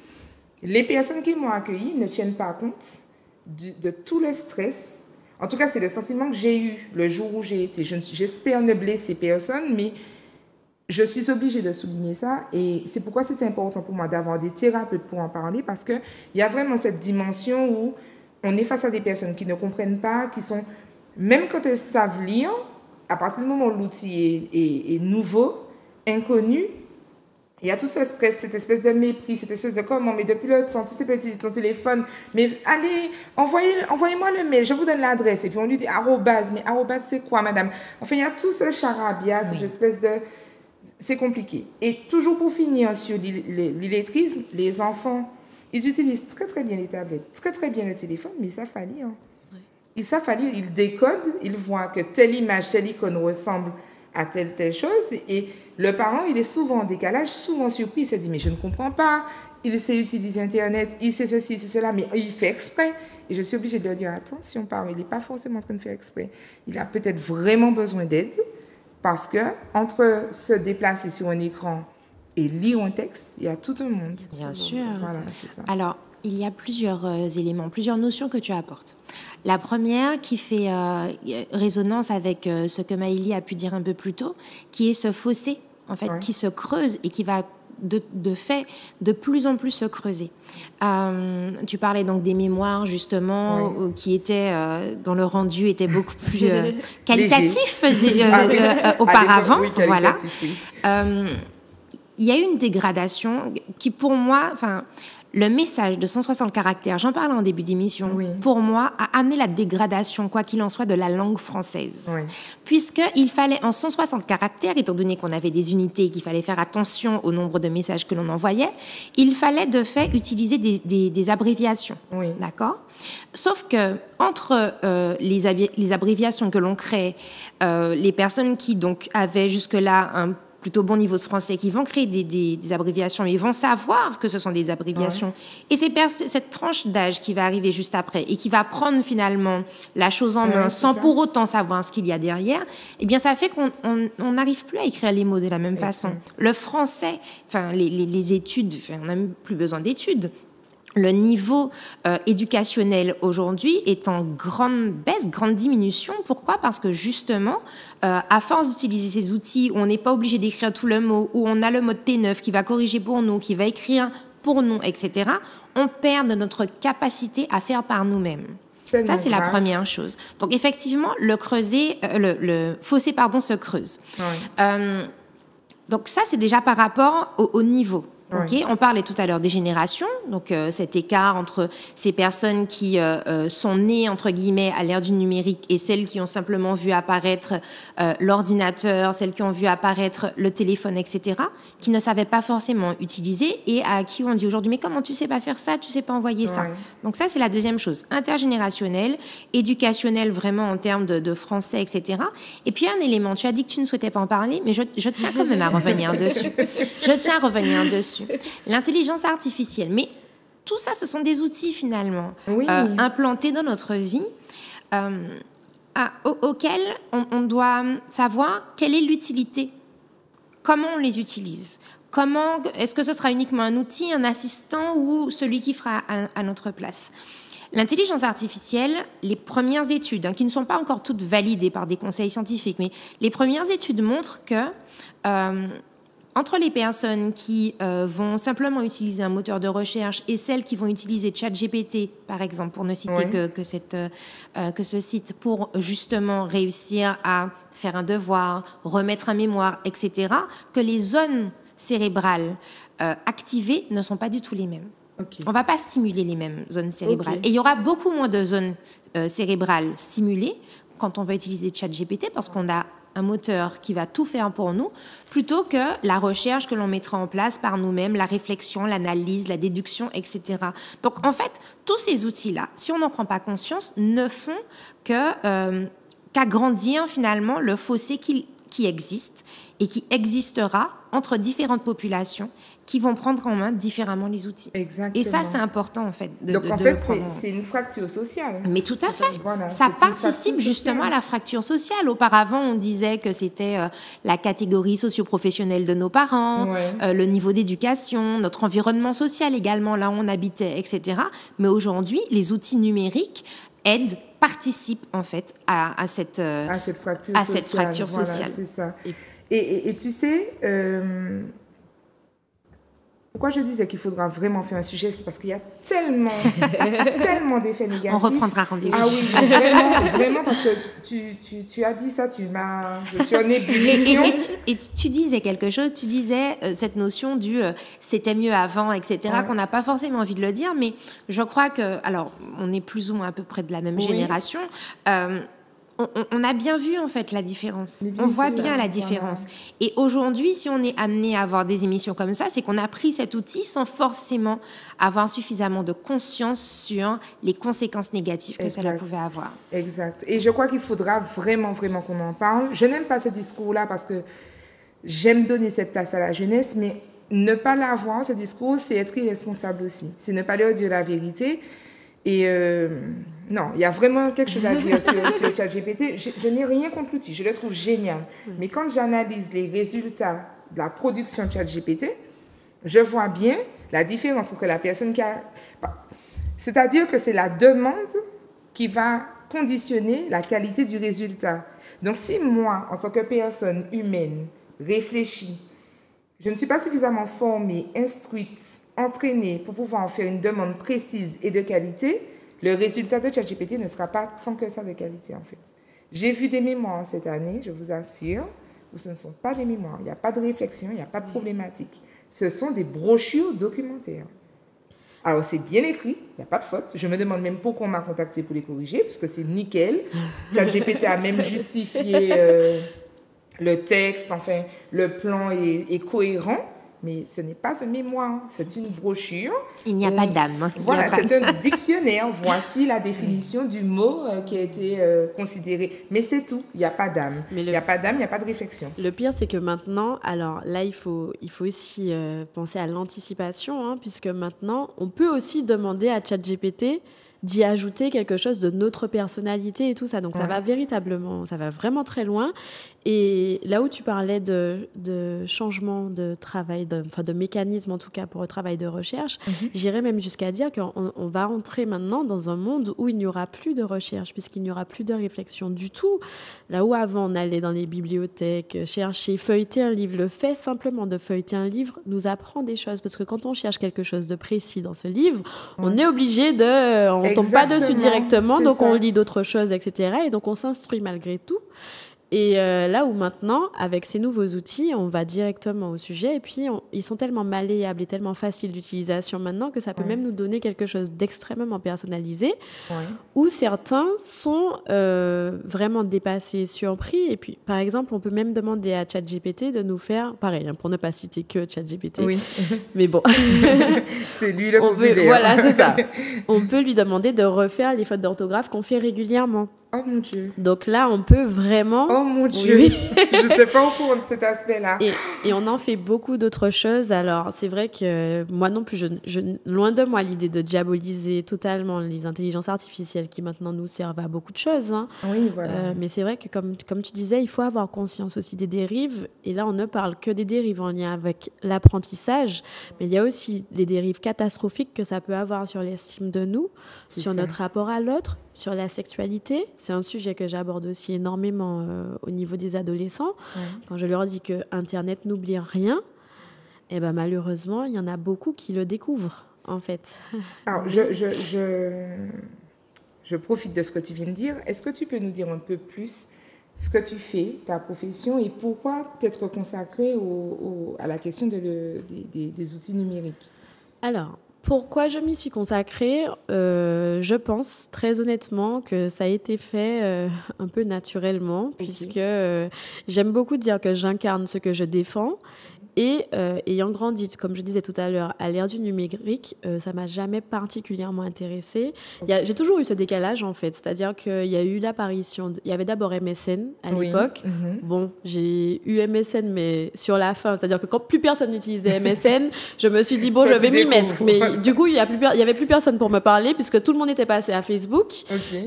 Les personnes qui m'ont accueilli ne tiennent pas compte de tout le stress. En tout cas, c'est le sentiment que j'ai eu le jour où j'ai été. J'espère ne blesser personne, mais je suis obligée de souligner ça et c'est pourquoi c'était important pour moi d'avoir des thérapeutes pour en parler parce qu'il y a vraiment cette dimension où on est face à des personnes qui ne comprennent pas, qui sont, même quand elles savent lire, à partir du moment où l'outil est nouveau, inconnu, il y a tout ce stress, cette espèce de mépris, cette espèce de comment, mais depuis le temps, tu sais pas utiliser ton téléphone, mais allez, envoyez-moi le mail, je vous donne l'adresse. Et puis on lui dit arrobase, mais arrobase c'est quoi madame? Enfin, il y a tout ce charabia, cette espèce de... C'est compliqué. Et toujours pour finir sur l'illettrisme, les enfants, ils utilisent très très bien les tablettes, très très bien le téléphone, mais ils savent pas lire. Ils savent pas lire, ils décodent, ils voient que telle image, telle icône ressemble à telle chose. Et le parent, il est souvent en décalage, souvent surpris. Il se dit, mais je ne comprends pas. Il sait utiliser Internet, il sait ceci, c'est cela, mais il fait exprès. Et je suis obligée de leur dire, attention, parent, il n'est pas forcément en train de faire exprès. Il a peut-être vraiment besoin d'aide parce que entre se déplacer sur un écran et lire un texte, il y a tout un monde. Bien sûr. Voilà, c'est ça. Alors, il y a plusieurs éléments, plusieurs notions que tu apportes. La première qui fait résonance avec ce que Maëlie a pu dire un peu plus tôt, qui est ce fossé, en fait, qui se creuse et qui va de fait de plus en plus se creuser. Tu parlais donc des mémoires, justement, qui étaient, dont le rendu était beaucoup plus qualitatif auparavant. Voilà. Il y a eu une dégradation qui, pour moi, enfin, le message de 160 caractères, j'en parlais en début d'émission, pour moi, a amené la dégradation, quoi qu'il en soit, de la langue française. Puisqu'il fallait, en 160 caractères, étant donné qu'on avait des unités et qu'il fallait faire attention au nombre de messages que l'on envoyait, il fallait de fait utiliser des abréviations. D'accord ? Sauf que entre les abréviations que l'on crée, les personnes qui donc avaient jusque-là un plutôt bon niveau de français, qui vont créer des abréviations, ils vont savoir que ce sont des abréviations. Et c'est cette tranche d'âge qui va arriver juste après et qui va prendre finalement la chose en main sans pour autant savoir ce qu'il y a derrière, eh bien ça fait qu'on n'arrive plus à écrire les mots de la même façon. Le français, enfin les études, enfin, on n'a même plus besoin d'études. Le niveau éducationnel aujourd'hui est en grande baisse, grande diminution. Pourquoi ? Parce que justement, à force d'utiliser ces outils où on n'est pas obligé d'écrire tout le mot, où on a le mode T9 qui va corriger pour nous, qui va écrire pour nous, etc., on perd de notre capacité à faire par nous-mêmes. Ça, c'est la première chose. Donc, effectivement, le fossé se creuse. Donc, ça, c'est déjà par rapport au niveau. Okay. On parlait tout à l'heure des générations, donc cet écart entre ces personnes qui sont nées, entre guillemets, à l'ère du numérique et celles qui ont simplement vu apparaître l'ordinateur, celles qui ont vu apparaître le téléphone, etc., qui ne savaient pas forcément utiliser et à qui on dit aujourd'hui, mais comment tu sais pas faire ça, tu sais pas envoyer ça. Donc ça, c'est la deuxième chose, intergénérationnelle, éducationnelle vraiment en termes de français, etc. Et puis un élément, tu as dit que tu ne souhaitais pas en parler, mais je tiens quand même à revenir dessus. Je tiens à revenir dessus. L'intelligence artificielle, mais tout ça, ce sont des outils finalement implantés dans notre vie auxquels on doit savoir quelle est l'utilité, comment on les utilise, est-ce que ce sera uniquement un outil, un assistant ou celui qui fera à notre place. L'intelligence artificielle, les premières études, qui ne sont pas encore toutes validées par des conseils scientifiques, mais les premières études montrent que entre les personnes qui vont simplement utiliser un moteur de recherche et celles qui vont utiliser ChatGPT, par exemple, pour ne citer que ce site, pour justement réussir à faire un devoir, remettre un mémoire, etc., que les zones cérébrales activées ne sont pas du tout les mêmes. On ne va pas stimuler les mêmes zones cérébrales. Et il y aura beaucoup moins de zones cérébrales stimulées quand on va utiliser ChatGPT parce qu'on a un moteur qui va tout faire pour nous, plutôt que la recherche que l'on mettra en place par nous-mêmes, la réflexion, l'analyse, la déduction, etc. Donc, en fait, tous ces outils-là, si on n'en prend pas conscience, ne font qu'agrandir finalement le fossé qui existe et qui existera entre différentes populations qui vont prendre en main différemment les outils. Exactement. Et ça, c'est important, en fait. Donc, en fait, c'est une fracture sociale. Mais tout à fait. Voilà, ça participe justement à la fracture sociale. Auparavant, on disait que c'était la catégorie socio-professionnelle de nos parents, le niveau d'éducation, notre environnement social également, là où on habitait, etc. Mais aujourd'hui, les outils numériques participent, en fait, à cette fracture sociale. Voilà, c'est ça. Et tu sais, pourquoi je disais qu'il faudra vraiment faire un sujet, c'est parce qu'il y a tellement d'effets négatifs. On reprendra rendez-vous. Ah oui, vraiment, parce que tu as dit ça, je suis en ébullition. Et tu disais quelque chose, tu disais cette notion du c'était mieux avant, etc., qu'on n'a pas forcément envie de le dire, mais je crois que, alors, on est plus ou moins à peu près de la même génération, on a bien vu en fait la différence. On voit bien la différence. Voilà. Et aujourd'hui, si on est amené à avoir des émissions comme ça, c'est qu'on a pris cet outil sans forcément avoir suffisamment de conscience sur les conséquences négatives que cela pouvait avoir. Exact. Et je crois qu'il faudra vraiment qu'on en parle. Je n'aime pas ce discours-là parce que j'aime donner cette place à la jeunesse, mais ne pas l'avoir, ce discours, c'est être irresponsable aussi. C'est ne pas leur dire la vérité. Et non, il y a vraiment quelque chose à dire sur ChatGPT. Je n'ai rien contre l'outil, je le trouve génial. Mais quand j'analyse les résultats de la production de ChatGPT, je vois bien la différence entre la personne qui a... C'est-à-dire que c'est la demande qui va conditionner la qualité du résultat. Donc si moi, en tant que personne humaine, réfléchie, je ne suis pas suffisamment formée, instruite, entraînée pour pouvoir en faire une demande précise et de qualité, le résultat de ChatGPT ne sera pas tant que ça de qualité, en fait. J'ai vu des mémoires cette année, je vous assure, où ce ne sont pas des mémoires. Il n'y a pas de réflexion, il n'y a pas de problématique. Ce sont des brochures documentaires. Alors, c'est bien écrit, il n'y a pas de faute. Je me demande même pourquoi on m'a contacté pour les corriger, puisque c'est nickel. ChatGPT a même justifié le texte, enfin, le plan est cohérent. Mais ce n'est pas un mémoire, c'est une brochure. Il n'y a pas d'âme. Voilà, c'est un dictionnaire. Voici la définition du mot qui a été considéré. Mais c'est tout, il n'y a pas d'âme. Il n'y a pas d'âme, il n'y a pas de réflexion. Le pire, c'est que maintenant, alors là, il faut aussi penser à l'anticipation, hein, puisque maintenant, on peut aussi demander à ChatGPT d'y ajouter quelque chose de notre personnalité et tout ça. Donc, ça va vraiment très loin. Et là où tu parlais de changement de travail, de mécanisme en tout cas pour le travail de recherche, j'irais même jusqu'à dire qu'on va entrer maintenant dans un monde où il n'y aura plus de recherche, puisqu'il n'y aura plus de réflexion du tout. Là où avant on allait dans les bibliothèques chercher, feuilleter un livre, le fait simplement de feuilleter un livre nous apprend des choses, parce que quand on cherche quelque chose de précis dans ce livre, on est obligé on tombe pas dessus directement, donc on lit d'autres choses, etc. Et donc on s'instruit malgré tout. Et là où maintenant, avec ces nouveaux outils, on va directement au sujet, et puis ils sont tellement malléables et tellement faciles d'utilisation maintenant que ça peut même nous donner quelque chose d'extrêmement personnalisé, où certains sont vraiment dépassés, surpris. Et puis, par exemple, on peut même demander à ChatGPT de nous faire, pareil, hein, pour ne pas citer que ChatGPT, mais bon. C'est lui le populaire. Voilà, c'est ça. On peut lui demander de refaire les fautes d'orthographe qu'on fait régulièrement. Oh mon Dieu. Donc là, on peut vraiment... Oh mon Dieu. Oui. Je n'étais pas au courant de cet aspect-là. Et on en fait beaucoup d'autres choses. Alors, c'est vrai que moi non plus, loin de moi l'idée de diaboliser totalement les intelligences artificielles qui maintenant nous servent à beaucoup de choses. Hein. Oui, voilà. Mais c'est vrai que comme tu disais, il faut avoir conscience aussi des dérives. Et là, on ne parle que des dérives en lien avec l'apprentissage. Mais il y a aussi les dérives catastrophiques que ça peut avoir sur l'estime de nous, sur notre rapport à l'autre, sur la sexualité. C'est un sujet que j'aborde aussi énormément au niveau des adolescents. Quand je leur dis que Internet n'oublie rien, eh ben, malheureusement, il y en a beaucoup qui le découvrent, en fait. Alors, je profite de ce que tu viens de dire. Est-ce que tu peux nous dire un peu plus ce que tu fais, ta profession, et pourquoi t'être consacrée à la question des outils numériques? Alors, pourquoi je m'y suis consacrée? Je pense très honnêtement que ça a été fait un peu naturellement, puisque j'aime beaucoup dire que j'incarne ce que je défends. Et ayant grandi, comme je disais tout à l'heure, à l'ère du numérique, ça ne m'a jamais particulièrement intéressée. J'ai toujours eu ce décalage, en fait. C'est-à-dire qu'il y a eu l'apparition... Il y avait d'abord MSN à l'époque. Bon, j'ai eu MSN, mais sur la fin. C'est-à-dire que quand plus personne n'utilisait MSN, je me suis dit, bon, je vais m'y mettre. Mais du coup, il n'y avait plus personne pour me parler, puisque tout le monde était passé à Facebook.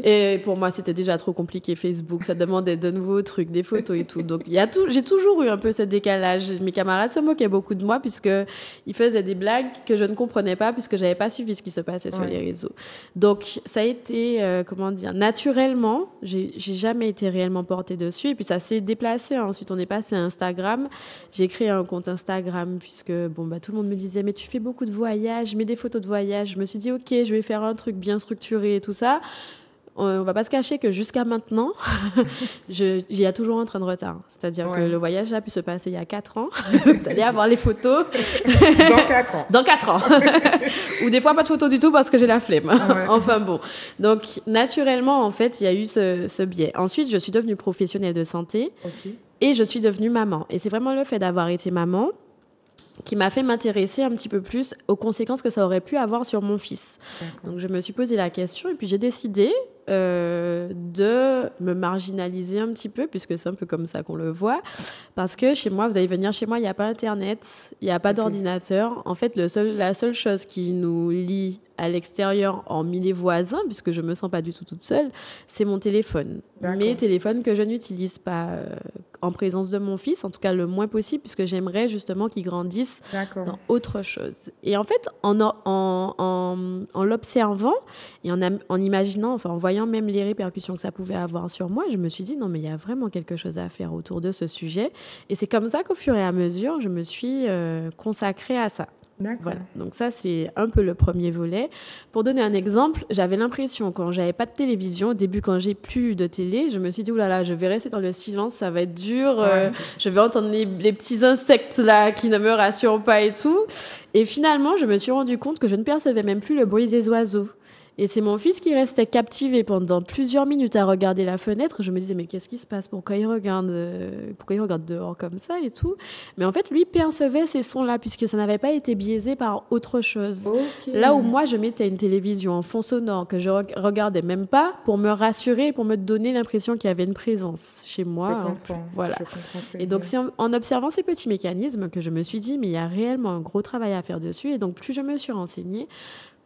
Et pour moi, c'était déjà trop compliqué, Facebook. Ça demandait de nouveaux trucs, des photos et tout. Donc, j'ai toujours eu un peu ce décalage. Mes camarades se moquait beaucoup de moi puisqu'il faisait des blagues que je ne comprenais pas puisque je n'avais pas suivi ce qui se passait sur les réseaux. Donc, ça a été, naturellement, j'ai jamais été réellement portée dessus. Et puis, ça s'est déplacé. Ensuite, on est passé à Instagram. J'ai créé un compte Instagram puisque, tout le monde me disait « Mais tu fais beaucoup de voyages, mets des photos de voyages. » Je me suis dit « Ok, je vais faire un truc bien structuré et tout ça. » On va pas se cacher que jusqu'à maintenant, il y a toujours un train de retard. C'est-à-dire que le voyage a pu se passer il y a 4 ans. Vous allez avoir les photos. Dans 4 ans. Dans 4 ans. Ou des fois, pas de photos du tout parce que j'ai la flemme. Enfin bon. Donc, naturellement, en fait, il y a eu ce biais. Ensuite, je suis devenue professionnelle de santé et je suis devenue maman. Et c'est vraiment le fait d'avoir été maman qui m'a fait m'intéresser un petit peu plus aux conséquences que ça aurait pu avoir sur mon fils. Donc, je me suis posé la question et puis j'ai décidé de me marginaliser un petit peu, puisque c'est un peu comme ça qu'on le voit, parce que chez moi, vous allez venir chez moi, il n'y a pas Internet, il n'y a pas d'ordinateur. En fait, la seule chose qui nous lie à l'extérieur, hormis les voisins, puisque je ne me sens pas du tout toute seule, c'est mon téléphone. Mes téléphones que je n'utilise pas en présence de mon fils, en tout cas le moins possible, puisque j'aimerais justement qu'il grandisse dans autre chose. Et en fait, en l'observant et en imaginant, enfin en voyant même les répercussions que ça pouvait avoir sur moi, je me suis dit non mais il y a vraiment quelque chose à faire autour de ce sujet. Et c'est comme ça qu'au fur et à mesure, je me suis consacrée à ça. Voilà. Donc ça, c'est un peu le premier volet. Pour donner un exemple, j'avais l'impression, quand j'avais pas de télévision, au début, quand j'ai plus de télé, je me suis dit, oulala, je vais rester dans le silence, ça va être dur, je vais entendre les petits insectes là qui ne me rassurent pas et tout. Et finalement, je me suis rendu compte que je ne percevais même plus le bruit des oiseaux. Et c'est mon fils qui restait captivé pendant plusieurs minutes à regarder la fenêtre. Je me disais, mais qu'est-ce qui se passe? Pourquoi il regarde dehors comme ça et tout? Mais en fait, lui percevait ces sons-là, puisque ça n'avait pas été biaisé par autre chose. Là où moi, je mettais une télévision en fond sonore que je regardais même pas pour me rassurer, pour me donner l'impression qu'il y avait une présence chez moi. Voilà. Et donc, c'est en observant ces petits mécanismes que je me suis dit, mais il y a réellement un gros travail à faire dessus. Et donc, plus je me suis renseignée,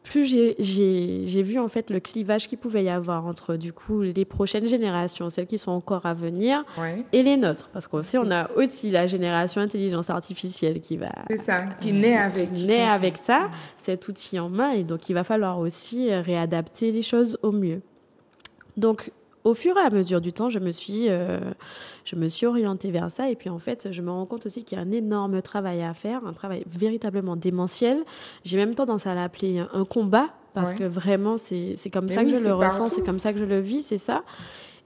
plus j'ai vu en fait le clivage qu'il pouvait y avoir entre du coup les prochaines générations, celles qui sont encore à venir, et les nôtres, parce qu'on sait on a aussi la génération intelligence artificielle qui naît avec ça, cet outil en main, et donc il va falloir aussi réadapter les choses au mieux. Donc au fur et à mesure du temps, je me suis orientée vers ça. Et puis, en fait, je me rends compte aussi qu'il y a un énorme travail à faire, un travail véritablement démentiel. J'ai même tendance à l'appeler un combat, parce que vraiment, c'est comme ça que je le ressens, c'est comme ça que je le vis, c'est ça.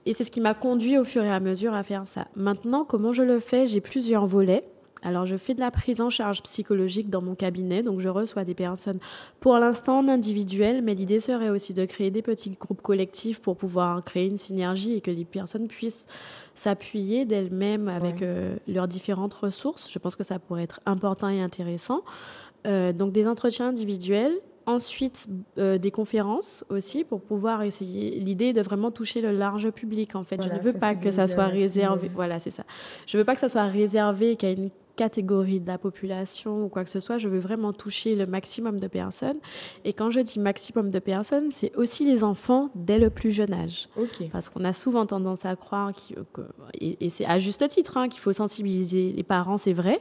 Et c'est ce qui m'a conduit au fur et à mesure à faire ça. Maintenant, comment je le fais? J'ai plusieurs volets. Alors, je fais de la prise en charge psychologique dans mon cabinet. Donc, je reçois des personnes pour l'instant en individuel, mais l'idée serait aussi de créer des petits groupes collectifs pour pouvoir créer une synergie et que les personnes puissent s'appuyer d'elles-mêmes avec leurs différentes ressources. Je pense que ça pourrait être important et intéressant. Donc, des entretiens individuels. Ensuite, des conférences aussi pour pouvoir essayer. L'idée est de vraiment toucher le large public, en fait. Je ne veux pas que ça soit réservé. Voilà, c'est ça. Je ne veux pas que ça soit réservé qu'à une catégorie de la population ou quoi que ce soit. Je veux vraiment toucher le maximum de personnes. Et quand je dis maximum de personnes, c'est aussi les enfants dès le plus jeune âge. Parce qu'on a souvent tendance à croire, et c'est à juste titre, qu'il faut sensibiliser les parents, c'est vrai,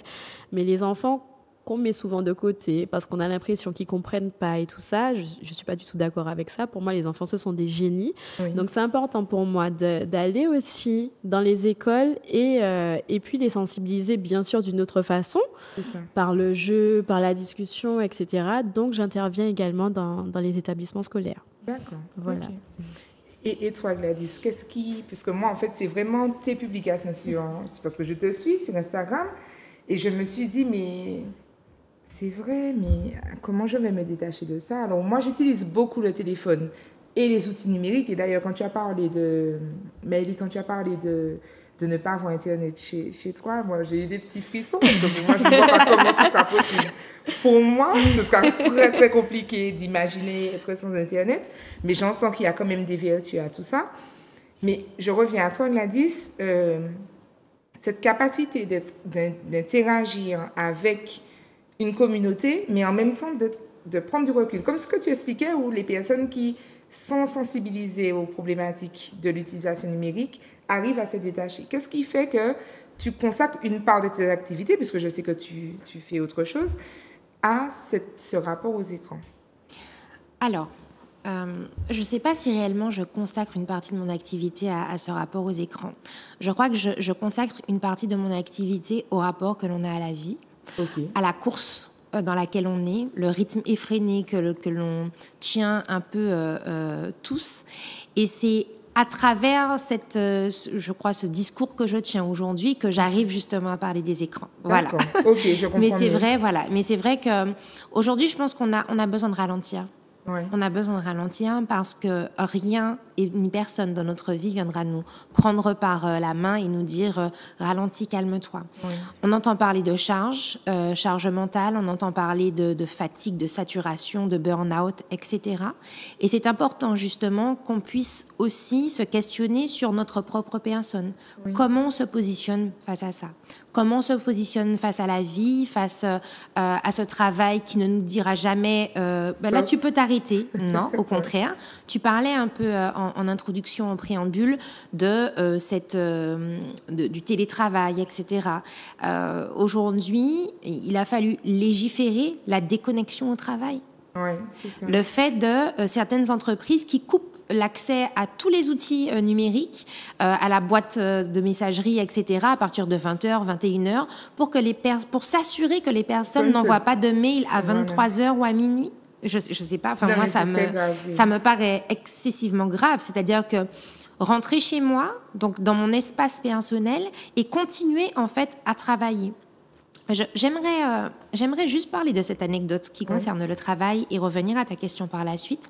mais les enfants qu'on met souvent de côté parce qu'on a l'impression qu'ils ne comprennent pas et tout ça. Je ne suis pas du tout d'accord avec ça. Pour moi, les enfants, ce sont des génies. Donc, c'est important pour moi d'aller aussi dans les écoles et puis les sensibiliser, bien sûr, d'une autre façon, par le jeu, par la discussion, etc. Donc, j'interviens également dans les établissements scolaires. D'accord. Voilà. Et toi, Gladys, puisque moi, en fait, c'est vraiment tes publications c'est parce que je te suis sur Instagram et je me suis dit, mais... C'est vrai, mais comment je vais me détacher de ça? Alors, moi, j'utilise beaucoup le téléphone et les outils numériques. Et d'ailleurs, quand tu as parlé de ne pas avoir Internet chez toi, moi, j'ai eu des petits frissons parce que pour moi, je ne vois pas comment ce sera possible. Pour moi, ce sera très, très compliqué d'imaginer être sans Internet. Mais j'entends qu'il y a quand même des vertus à tout ça. Mais je reviens à toi, Gladys. Cette capacité d'interagir avec une communauté, mais en même temps de prendre du recul. Comme ce que tu expliquais, où les personnes qui sont sensibilisées aux problématiques de l'utilisation numérique arrivent à se détacher. Qu'est-ce qui fait que tu consacres une part de tes activités, puisque je sais que tu fais autre chose, à ce rapport aux écrans? Alors, je ne sais pas si réellement je consacre une partie de mon activité à ce rapport aux écrans. Je crois que je consacre une partie de mon activité au rapport que l'on a à la vie, à la course dans laquelle on est, le rythme effréné que l'on tient un peu tous. Et c'est à travers je crois, ce discours que je tiens aujourd'hui que j'arrive justement à parler des écrans. Voilà. Ok, je comprends. Mais c'est vrai, voilà. Mais c'est vrai qu'aujourd'hui, je pense qu'on a besoin de ralentir. Ouais. On a besoin de ralentir parce que rien et ni personne dans notre vie viendra nous prendre par la main et nous dire ralentis, calme-toi. Ouais. On entend parler de charge mentale, on entend parler de fatigue, de saturation, de burn-out, etc. Et c'est important justement qu'on puisse aussi se questionner sur notre propre personne. Oui. Comment on se positionne face à ça? Comment on se positionne face à la vie, face à ce travail qui ne nous dira jamais là tu peux t'arrêter. Non, au contraire. Tu parlais un peu en introduction, en préambule de du télétravail, etc. Aujourd'hui, il a fallu légiférer la déconnexion au travail. Ouais, c'est ça. Le fait de certaines entreprises qui coupent l'accès à tous les outils numériques, à la boîte de messagerie, etc., à partir de 20h, 21h, pour s'assurer que les personnes n'envoient pas de mail à 23h ou à minuit. Je sais pas, enfin, moi, ça me paraît excessivement grave. C'est-à-dire que rentrer chez moi, donc dans mon espace personnel, et continuer, en fait, à travailler. J'aimerais juste parler de cette anecdote qui concerne le travail et revenir à ta question par la suite.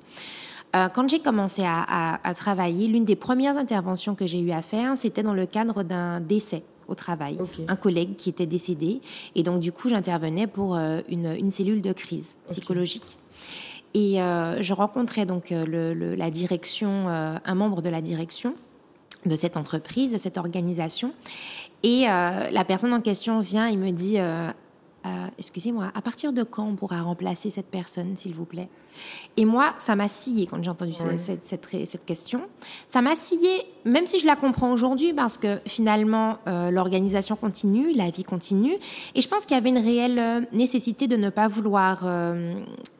Quand j'ai commencé à travailler, l'une des premières interventions que j'ai eu à faire, c'était dans le cadre d'un décès au travail. Un collègue qui était décédé. Et donc, du coup, j'intervenais pour une cellule de crise psychologique. Et je rencontrais donc la direction, un membre de la direction de cette entreprise, de cette organisation. Et la personne en question vient et me dit... excusez-moi, à partir de quand on pourra remplacer cette personne, s'il vous plaît? Et moi, ça m'a scié quand j'ai entendu cette question. Ça m'a scié, même si je la comprends aujourd'hui, parce que finalement, l'organisation continue, la vie continue. Et je pense qu'il y avait une réelle nécessité de ne pas vouloir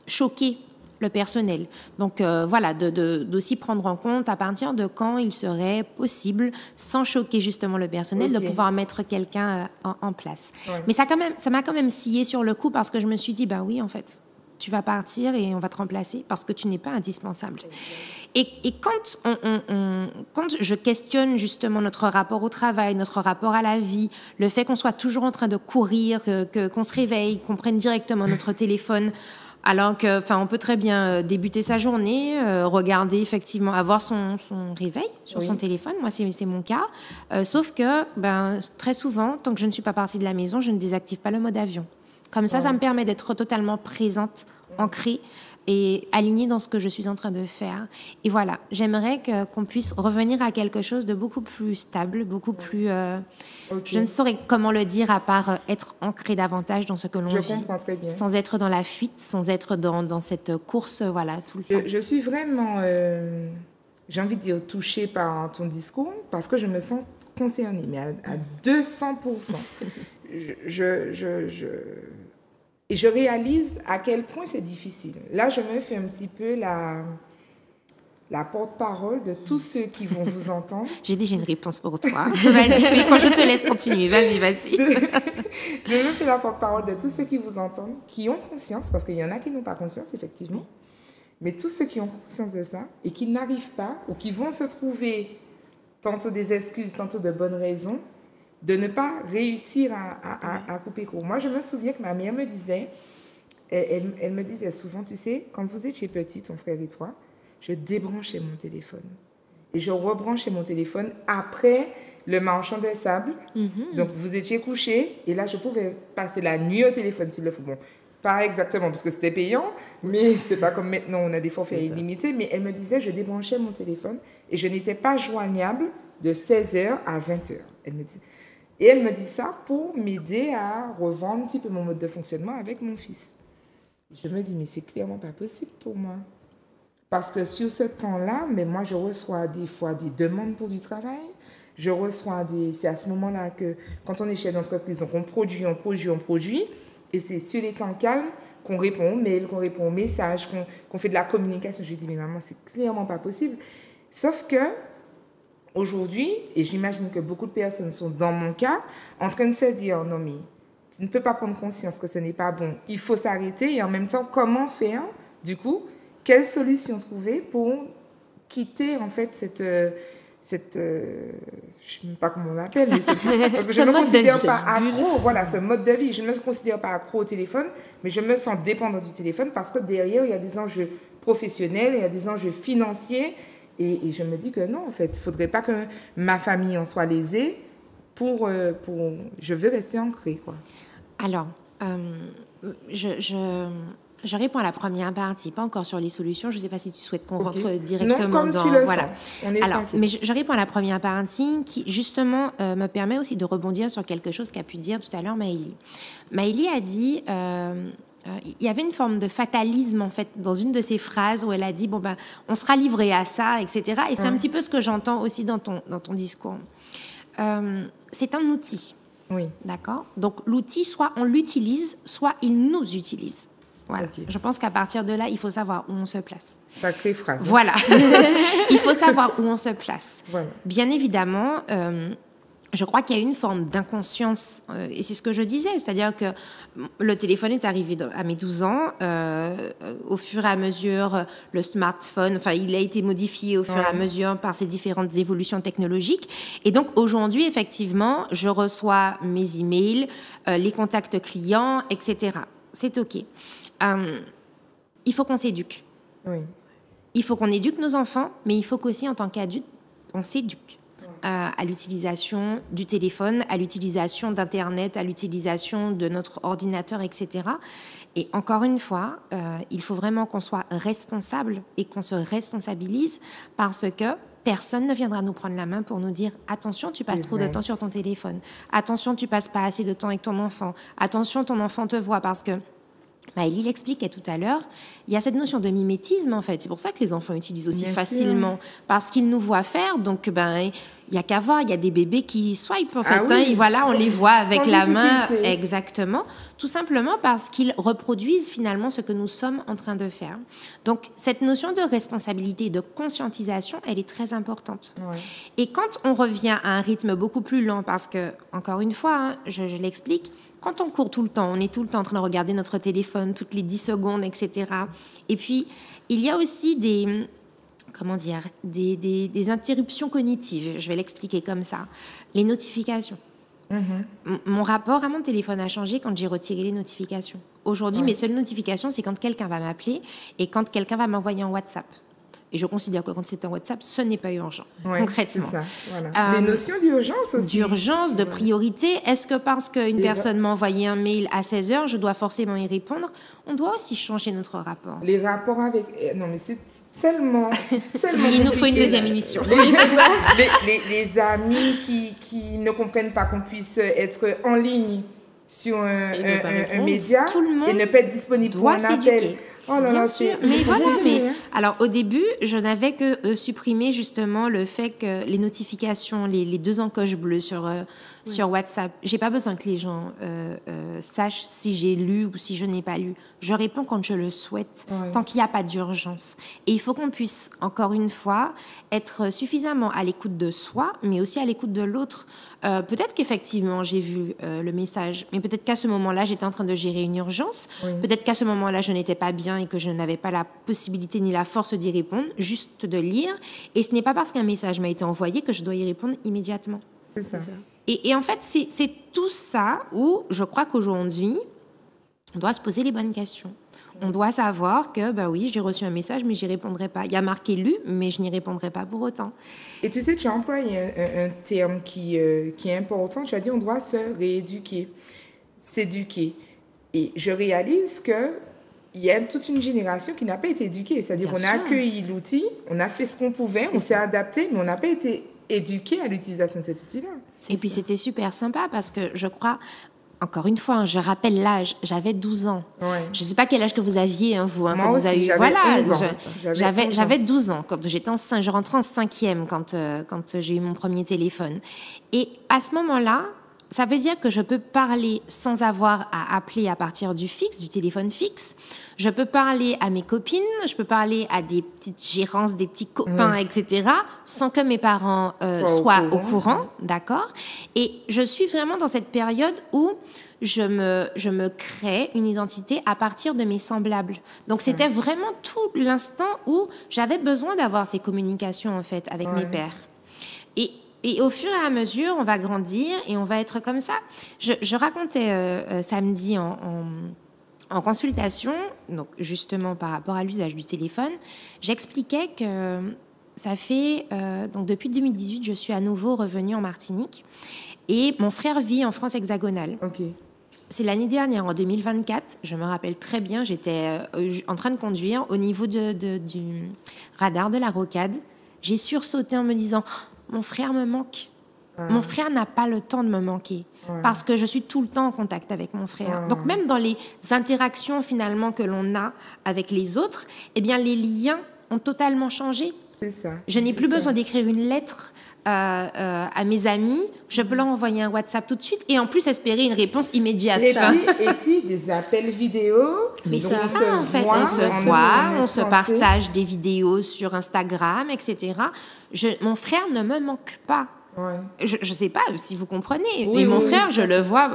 choquer le personnel. Donc voilà, d'aussi prendre en compte à partir de quand il serait possible, sans choquer justement le personnel, de pouvoir mettre quelqu'un en place. Mais ça m'a quand même scié sur le coup parce que je me suis dit, oui, en fait, tu vas partir et on va te remplacer parce que tu n'es pas indispensable. Et quand je questionne justement notre rapport au travail, notre rapport à la vie, le fait qu'on soit toujours en train de courir, qu'on se réveille, qu'on prenne directement notre téléphone, alors que, on peut très bien débuter sa journée, regarder effectivement, avoir son réveil sur son téléphone. Moi, c'est mon cas. Sauf que, très souvent, tant que je ne suis pas partie de la maison, je ne désactive pas le mode avion. Comme ça me permet d'être totalement présente, ancrée et alignée dans ce que je suis en train de faire. Et voilà, j'aimerais qu'on puisse revenir à quelque chose de beaucoup plus stable, beaucoup plus... Je ne saurais comment le dire à part être ancré davantage dans ce que l'on vit. Je comprends très bien. Sans être dans la fuite, sans être dans cette course, tout le temps. Je suis vraiment, j'ai envie de dire, touchée par ton discours parce que je me sens concernée, mais à 200%. Et je réalise à quel point c'est difficile. Là, je me fais un petit peu la porte-parole de tous ceux qui vont vous entendre. J'ai déjà une réponse pour toi. Vas-y, mais quand je te laisse continuer, vas-y. Je me fais la porte-parole de tous ceux qui vous entendent, qui ont conscience, parce qu'il y en a qui n'ont pas conscience, effectivement, mais tous ceux qui ont conscience de ça et qui n'arrivent pas ou qui vont se trouver tantôt des excuses, tantôt de bonnes raisons, de ne pas réussir à couper court. Moi, je me souviens que ma mère me disait, elle me disait souvent, tu sais, quand vous étiez petit, ton frère et toi, je débranchais mon téléphone. Et je rebranchais mon téléphone après le marchand de sable. Donc, vous étiez couchés, et là, je pouvais passer la nuit au téléphone s'il le faut. Bon, pas exactement, parce que c'était payant, mais c'est pas comme maintenant, on a des forfaits illimités. Mais elle me disait, je débranchais mon téléphone, et je n'étais pas joignable de 16h à 20h. Et elle me dit ça pour m'aider à revendre un petit peu mon mode de fonctionnement avec mon fils. Je me dis, mais c'est clairement pas possible pour moi. Parce que sur ce temps-là, mais moi, je reçois des fois des demandes pour du travail. je reçois c'est à ce moment-là que, quand on est chef d'entreprise, donc on produit, et c'est sur les temps calmes qu'on répond aux mails, qu'on répond aux messages, qu'on fait de la communication. Je lui dis, mais maman, c'est clairement pas possible. Sauf que, aujourd'hui, et j'imagine que beaucoup de personnes sont dans mon cas, en train de se dire, non mais, tu ne peux pas prendre conscience que ce n'est pas bon, il faut s'arrêter, et en même temps, comment faire, du coup, quelle solution trouver pour quitter, en fait, cette je ne sais même pas comment on l'appelle, mais parce que je ne me considère pas accro, voilà, ce mode de vie. Je ne me considère pas accro au téléphone, mais je me sens dépendant du téléphone parce que derrière, il y a des enjeux professionnels, il y a des enjeux financiers, et je me dis que non, en fait, il ne faudrait pas que ma famille en soit lésée je veux rester ancrée, quoi. Alors, je réponds à la première partie, pas encore sur les solutions. Je ne sais pas si tu souhaites qu'on rentre directement comme dans... tu le voilà. sens. On est alors, tranquille. mais je réponds à la première partie qui, justement, me permet aussi de rebondir sur quelque chose qu'a pu dire tout à l'heure Maëlie. Maëlie a dit... il y avait une forme de fatalisme, en fait, dans une de ses phrases où elle a dit, bon, ben, on sera livré à ça, etc. Et c'est un petit peu ce que j'entends aussi dans ton discours. C'est un outil. Oui. D'accord ? Donc, l'outil, soit on l'utilise, soit il nous utilise. Voilà. Okay. Je pense qu'à partir de là, il faut savoir où on se place. Sacrée phrase. Voilà. Il faut savoir où on se place. Voilà. Bien évidemment, je crois qu'il y a une forme d'inconscience, et c'est ce que je disais, c'est-à-dire que le téléphone est arrivé à mes 12 ans, au fur et à mesure, le smartphone, enfin, il a été modifié au fur et à mesure par ces différentes évolutions technologiques, et donc aujourd'hui, effectivement, je reçois mes emails, les contacts clients, etc. C'est OK. Il faut qu'on s'éduque. Oui. Il faut qu'on éduque nos enfants, mais il faut qu'aussi, en tant qu'adulte, on s'éduque à l'utilisation du téléphone, à l'utilisation d'Internet, à l'utilisation de notre ordinateur, etc. Et encore une fois, il faut vraiment qu'on soit responsable et qu'on se responsabilise parce que personne ne viendra nous prendre la main pour nous dire « Attention, tu passes trop de temps sur ton téléphone. Attention, tu passes pas assez de temps avec ton enfant. Attention, ton enfant te voit parce que... » Maëlie l'expliquait tout à l'heure, il y a cette notion de mimétisme, en fait. C'est pour ça que les enfants utilisent aussi facilement, parce qu'ils nous voient faire. Donc, il n'y a qu'à voir, il y a des bébés qui swipent, en fait. Et voilà, on les voit avec la main. Exactement. Tout simplement parce qu'ils reproduisent finalement ce que nous sommes en train de faire. Donc, cette notion de responsabilité, de conscientisation, elle est très importante. Ouais. Et quand on revient à un rythme beaucoup plus lent, parce que, encore une fois, je l'explique, quand on court tout le temps, on est tout le temps en train de regarder notre téléphone, toutes les 10 secondes, etc. Et puis, il y a aussi des interruptions cognitives. Je vais l'expliquer comme ça. Les notifications. Mon rapport à mon téléphone a changé quand j'ai retiré les notifications. Aujourd'hui, mes seules notifications, c'est quand quelqu'un va m'appeler et quand quelqu'un va m'envoyer en WhatsApp. Et je considère que quand c'est un WhatsApp, ce n'est pas urgent, concrètement. C'est ça, voilà. Les notions d'urgence aussi. D'urgence, de priorité. Est-ce que parce qu'une personne m'a envoyé un mail à 16h, je dois forcément y répondre? On doit aussi changer notre rapport. Les rapports avec... Non, mais c'est tellement il nous faut une deuxième émission. Les amis qui ne comprennent pas qu'on puisse être en ligne sur un média et ne pas être disponible pour un appel. Oh là bien sûr, mais voilà. Alors au début, je n'avais que supprimé justement le fait que les notifications, les 2 encoches bleues sur WhatsApp, j'ai pas besoin que les gens sachent si j'ai lu ou si je n'ai pas lu. Je réponds quand je le souhaite, tant qu'il n'y a pas d'urgence. Et il faut qu'on puisse, encore une fois, être suffisamment à l'écoute de soi, mais aussi à l'écoute de l'autre. Peut-être qu'effectivement, j'ai vu le message, mais peut-être qu'à ce moment-là, j'étais en train de gérer une urgence. Peut-être qu'à ce moment-là, je n'étais pas bien et que je n'avais pas la possibilité ni la force d'y répondre, juste de lire. Et ce n'est pas parce qu'un message m'a été envoyé que je dois y répondre immédiatement. C'est ça. Et en fait, c'est tout ça où je crois qu'aujourd'hui, on doit se poser les bonnes questions. On doit savoir que, oui, j'ai reçu un message, mais je n'y répondrai pas. Il y a marqué « lu », mais je n'y répondrai pas pour autant. Et tu sais, tu as employé un terme qui est important. Tu as dit on doit se rééduquer, s'éduquer. Et je réalise qu'il y a toute une génération qui n'a pas été éduquée. C'est-à-dire qu'on a accueilli l'outil, on a fait ce qu'on pouvait, on s'est adapté, mais on n'a pas été éduqué à l'utilisation de cet outil-là. Et puis c'était super sympa parce que je crois... encore une fois, je rappelle l'âge, j'avais 12 ans. Ouais. Je ne sais pas quel âge que vous aviez, vous, Moi quand aussi, vous avez eu. j'avais 11 ans. J'avais 12 ans quand j'étais je rentrais en 5e quand j'ai eu mon premier téléphone. Et à ce moment-là, ça veut dire que je peux parler sans avoir à appeler à partir du téléphone fixe. Je peux parler à mes copines, je peux parler à des petites gérances, des petits copains, etc., sans que mes parents soient au courant, d'accord ? Et je suis vraiment dans cette période où je me crée une identité à partir de mes semblables. Donc, c'était vraiment tout l'instant où j'avais besoin d'avoir ces communications, en fait, avec mes pairs. Et au fur et à mesure, on va grandir et on va être comme ça. Je racontais samedi en consultation, donc justement par rapport à l'usage du téléphone, j'expliquais que ça fait... donc depuis 2018, je suis à nouveau revenue en Martinique et mon frère vit en France hexagonale. Ok. C'est l'année dernière, en 2024, je me rappelle très bien, j'étais en train de conduire au niveau du radar de la rocade. J'ai sursauté en me disant... Mon frère me manque. Mon frère n'a pas le temps de me manquer parce que je suis tout le temps en contact avec mon frère. Donc même dans les interactions finalement que l'on a avec les autres, eh bien les liens ont totalement changé. C'est ça. Je n'ai plus besoin d'écrire une lettre à mes amis. Je peux leur envoyer un WhatsApp tout de suite et en plus espérer une réponse immédiate. Et puis des appels vidéo. Mais c'est ça en fait. On se voit, on se partage des vidéos sur Instagram, etc. Mon frère ne me manque pas. Ouais. Je ne sais pas si vous comprenez. Mais mon frère, je le vois,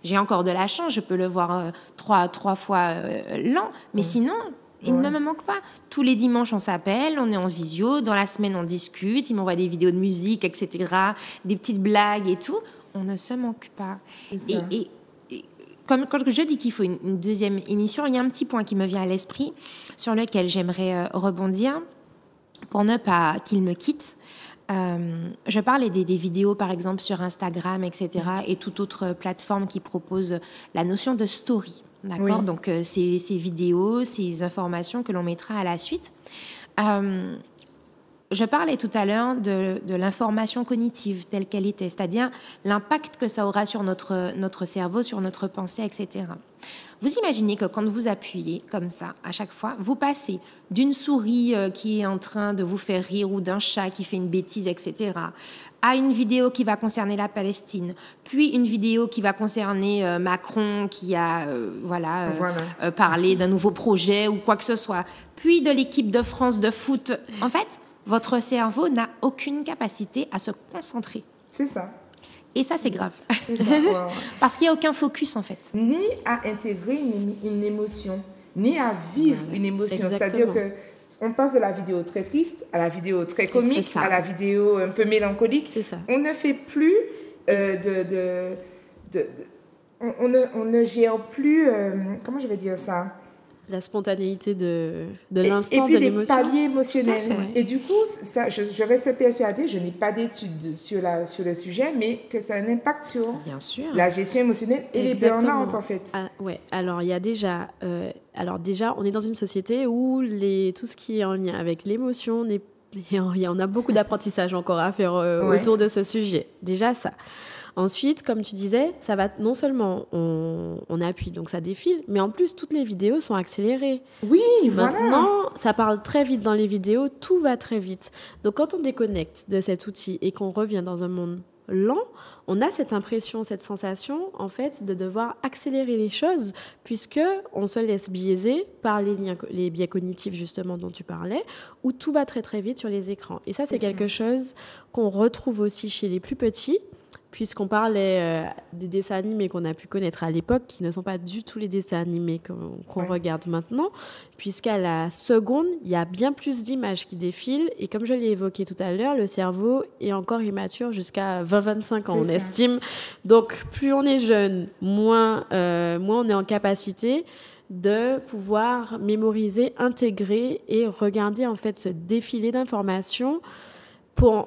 j'ai encore de la chance, je peux le voir trois fois l'an. Mais sinon, il ne me manque pas. Tous les dimanches, on s'appelle, on est en visio. Dans la semaine, on discute. Il m'envoie des vidéos de musique, etc. Des petites blagues et tout. On ne se manque pas. Et comme quand je dis qu'il faut une deuxième émission, il y a un petit point qui me vient à l'esprit sur lequel j'aimerais rebondir pour ne pas qu'il me quitte. Je parlais des vidéos, par exemple, sur Instagram, etc. et toute autre plateforme qui propose la notion de story. D'accord ? Oui. Donc, ces vidéos, ces informations que l'on mettra à la suite. Je parlais tout à l'heure de l'information cognitive telle qu'elle était, c'est-à-dire l'impact que ça aura sur notre cerveau, sur notre pensée, etc. Vous imaginez que quand vous appuyez comme ça, à chaque fois, vous passez d'une souris qui est en train de vous faire rire ou d'un chat qui fait une bêtise, etc., à une vidéo qui va concerner la Palestine, puis une vidéo qui va concerner Macron qui a parlé d'un nouveau projet ou quoi que ce soit, puis de l'équipe de France de foot. En fait, votre cerveau n'a aucune capacité à se concentrer. C'est ça. Et ça, c'est grave. C'est ça, Parce qu'il n'y a aucun focus, en fait. Ni à intégrer une émotion, ni à vivre une émotion. Exactement. C'est-à-dire qu'on passe de la vidéo très triste à la vidéo très comique, à la vidéo un peu mélancolique. C'est ça. On ne fait plus on ne gère plus... comment je vais dire ça ? La spontanéité de l'instant, de l'émotion. Et puis les l'émotion. paliers émotionnels. Tout à fait. Et du coup, ça, je reste persuadée, je n'ai pas d'études sur le sujet, mais que ça a un impact sur la gestion émotionnelle et Exactement. les burn-out, en fait. Ah, ouais. Alors, il y a déjà... on est dans une société où tout ce qui est en lien avec l'émotion on a beaucoup d'apprentissage encore à faire autour de ce sujet. Déjà, ça. Ensuite, comme tu disais, ça va non seulement on appuie, donc ça défile, mais en plus, toutes les vidéos sont accélérées. Oui, voilà. Maintenant, ça parle très vite dans les vidéos, tout va très vite. Donc, quand on déconnecte de cet outil et qu'on revient dans un monde lent, on a cette impression, cette sensation, en fait, de devoir accélérer les choses, puisque on se laisse biaiser par les biais cognitifs, justement, dont tu parlais, où tout va très, très vite sur les écrans. Et ça, c'est quelque chose qu'on retrouve aussi chez les plus petits, puisqu'on parlait des dessins animés qu'on a pu connaître à l'époque, qui ne sont pas du tout les dessins animés qu'on regarde maintenant, puisqu'à la seconde, il y a bien plus d'images qui défilent. Et comme je l'ai évoqué tout à l'heure, le cerveau est encore immature jusqu'à 20-25 ans, on estime. Donc, plus on est jeune, moins on est en capacité de pouvoir mémoriser, intégrer et regarder en fait ce défilé d'informations.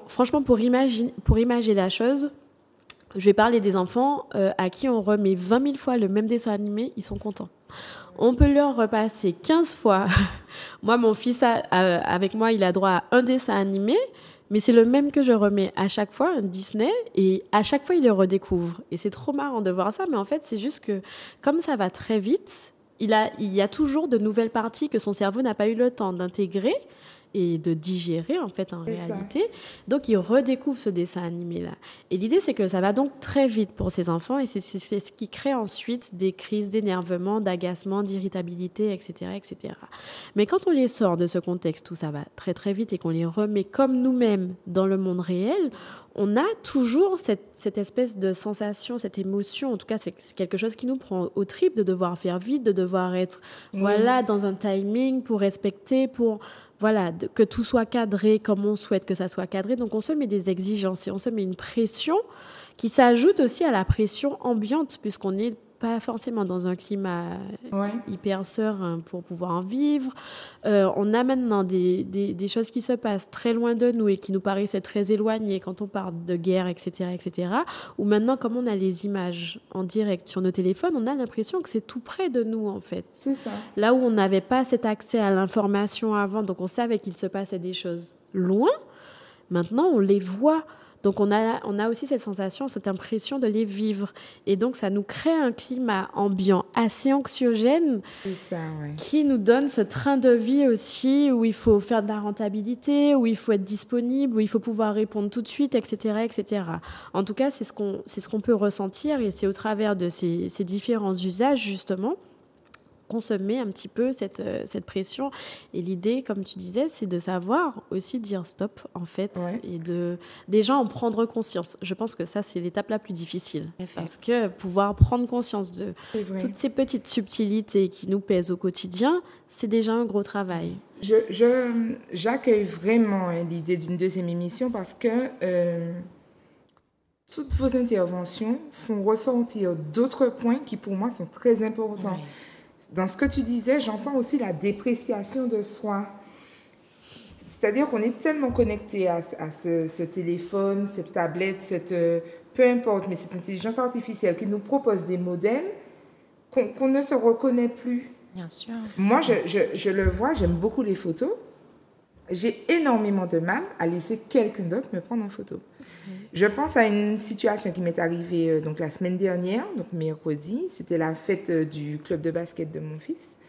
Franchement, pour imager la chose, je vais parler des enfants à qui on remet 20 000 fois le même dessin animé, ils sont contents. On peut leur repasser 15 fois. Moi, mon fils, avec moi, il a droit à un dessin animé, mais c'est le même que je remets à chaque fois, un Disney, et à chaque fois, il le redécouvre. Et c'est trop marrant de voir ça, mais en fait, c'est juste que comme ça va très vite, il y a toujours de nouvelles parties que son cerveau n'a pas eu le temps d'intégrer et de digérer, en fait, en réalité. Ça. Donc, il redécouvre ce dessin animé-là. Et l'idée, c'est que ça va donc très vite pour ces enfants, et c'est ce qui crée ensuite des crises d'énervement, d'agacement, d'irritabilité, etc., etc. Mais quand on les sort de ce contexte où ça va très, très vite et qu'on les remet comme nous-mêmes dans le monde réel, on a toujours cette espèce de sensation, cette émotion. En tout cas, c'est quelque chose qui nous prend aux tripes de devoir faire vite, de devoir être dans un timing pour respecter, pour... Voilà, que tout soit cadré comme on souhaite que ça soit cadré. Donc, on se met des exigences et on se met une pression qui s'ajoute aussi à la pression ambiante, puisqu'on n'est pas forcément dans un climat hyper serein pour pouvoir en vivre. On a maintenant des choses qui se passent très loin de nous et qui nous paraissaient très éloignées quand on parle de guerre, etc., etc. Ou maintenant, comme on a les images en direct sur nos téléphones, on a l'impression que c'est tout près de nous, en fait. C'est ça. Là où on n'avait pas cet accès à l'information avant, donc on savait qu'il se passait des choses loin, maintenant on les voit. Donc, on a aussi cette sensation, cette impression de les vivre. Et donc, ça nous crée un climat ambiant assez anxiogène qui nous donne ce train de vie aussi où il faut faire de la rentabilité, où il faut être disponible, où il faut pouvoir répondre tout de suite, etc., etc. En tout cas, c'est ce qu'on peut ressentir et c'est au travers de ces différents usages, justement, qu'on se met un petit peu cette pression. Et l'idée, comme tu disais, c'est de savoir aussi dire stop, en fait, et de déjà en prendre conscience. Je pense que ça, c'est l'étape la plus difficile. Parce que pouvoir prendre conscience de toutes ces petites subtilités qui nous pèsent au quotidien, c'est déjà un gros travail. J'accueille vraiment l'idée d'une deuxième émission parce que toutes vos interventions font ressortir d'autres points qui, pour moi, sont très importants. Oui. Dans ce que tu disais, j'entends aussi la dépréciation de soi. C'est-à-dire qu'on est tellement connecté à ce téléphone, cette tablette, peu importe, mais cette intelligence artificielle qui nous propose des modèles qu'on ne se reconnaît plus. Bien sûr. Moi, je le vois, j'aime beaucoup les photos. J'ai énormément de mal à laisser quelqu'un d'autre me prendre en photo. Je pense à une situation qui m'est arrivée donc la semaine dernière, donc mercredi. C'était la fête du club de basket de mon fils.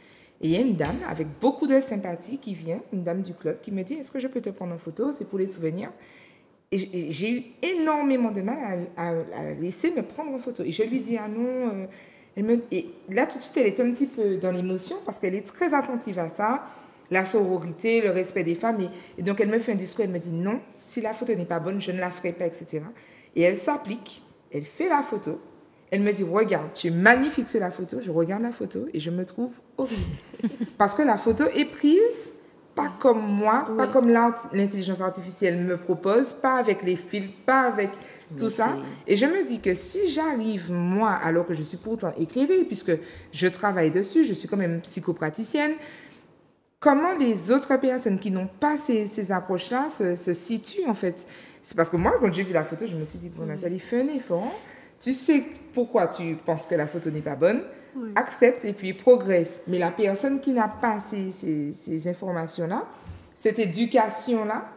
Et il y a une dame avec beaucoup de sympathie qui vient, une dame du club, qui me dit « Est-ce que je peux te prendre en photo? C'est pour les souvenirs. » Et j'ai eu énormément de mal à laisser me prendre en photo. Et je lui dis « Ah non. » Et là, tout de suite, elle est un petit peu dans l'émotion parce qu'elle est très attentive à ça. La sororité, le respect des femmes. Et donc, elle me fait un discours, elle me dit non, si la photo n'est pas bonne, je ne la ferai pas, etc. Et elle s'applique, elle fait la photo. Elle me dit, regarde, tu es magnifique sur la photo. Je regarde la photo et je me trouve horrible. Parce que la photo est prise pas comme moi, pas comme l'intelligence artificielle me propose, pas avec les filtres, pas avec tout ça. Et je me dis que si j'arrive, moi, alors que je suis pourtant éclairée, puisque je travaille dessus, je suis quand même psychopraticienne, comment les autres personnes qui n'ont pas ces approches-là se situent, en fait? C'est parce que moi, quand j'ai vu la photo, je me suis dit, bon, Nathalie, fais un effort. Tu sais pourquoi tu penses que la photo n'est pas bonne. Accepte et puis progresse. Mais la personne qui n'a pas ces informations-là, cette éducation-là,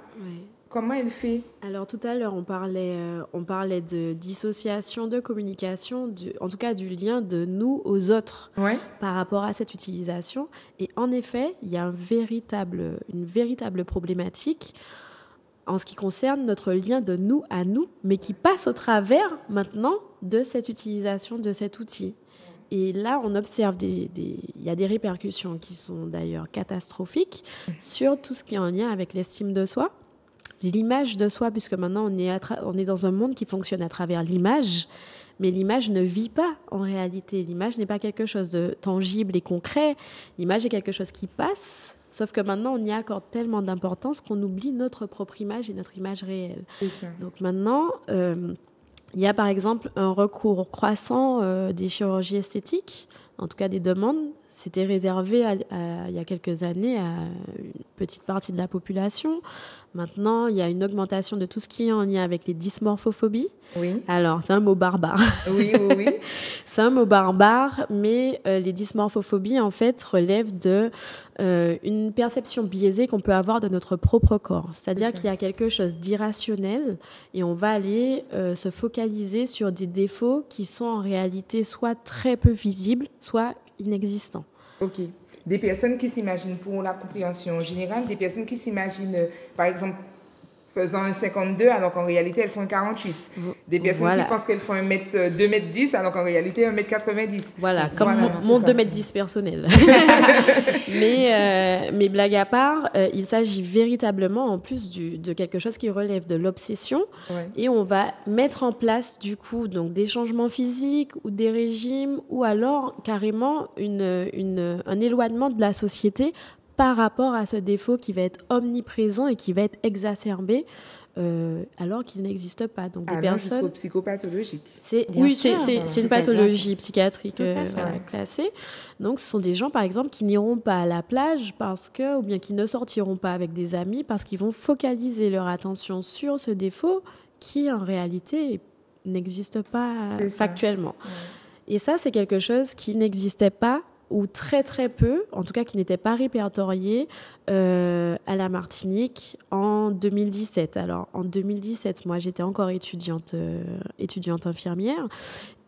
comment elle fait? Alors, tout à l'heure, on parlait de dissociation de communication, en tout cas du lien de nous aux autres par rapport à cette utilisation. Et en effet, il y a une véritable problématique en ce qui concerne notre lien de nous à nous, mais qui passe au travers maintenant de cette utilisation de cet outil. Et là, on observe il y a des répercussions qui sont d'ailleurs catastrophiques sur tout ce qui est en lien avec l'estime de soi. L'image de soi, puisque maintenant on est dans un monde qui fonctionne à travers l'image, mais l'image ne vit pas en réalité. L'image n'est pas quelque chose de tangible et concret. L'image est quelque chose qui passe, sauf que maintenant on y accorde tellement d'importance qu'on oublie notre propre image et notre image réelle. C'est ça. Donc maintenant, il y a par exemple un recours croissant des chirurgies esthétiques, en tout cas des demandes c'était réservé il y a quelques années à une petite partie de la population. Maintenant, il y a une augmentation de tout ce qui est en lien avec les dysmorphophobies. Oui. Alors, c'est un mot barbare. Oui. C'est un mot barbare, mais les dysmorphophobies, en fait, relèvent une perception biaisée qu'on peut avoir de notre propre corps. C'est-à-dire qu'il y a quelque chose d'irrationnel et on va aller se focaliser sur des défauts qui sont en réalité soit très peu visibles, soit inexistants. Ok. Des personnes qui s'imaginent, pour la compréhension générale, des personnes qui s'imaginent, par exemple, faisant un 52 alors qu'en réalité, elles font un 48. Des personnes qui pensent qu'elles font 2m10 alors qu'en réalité, 1m90. Voilà, comme mon 2m10 personnel. mais blague à part, il s'agit véritablement, en plus de quelque chose qui relève de l'obsession. Ouais. Et on va mettre en place, du coup, donc, des changements physiques ou des régimes ou alors carrément un éloignement de la société par rapport à ce défaut qui va être omniprésent et qui va être exacerbé alors qu'il n'existe pas. Donc, des personnes jusqu'au psychopathologique. C'est une pathologie psychiatrique classée. Donc, ce sont des gens, par exemple, qui n'iront pas à la plage ou bien qui ne sortiront pas avec des amis parce qu'ils vont focaliser leur attention sur ce défaut qui, en réalité, n'existe pas factuellement. Ouais. Et ça, c'est quelque chose qui n'existait pas ou très très peu, en tout cas qui n'était pas répertorié à la Martinique en 2017. Alors en 2017, moi j'étais encore étudiante infirmière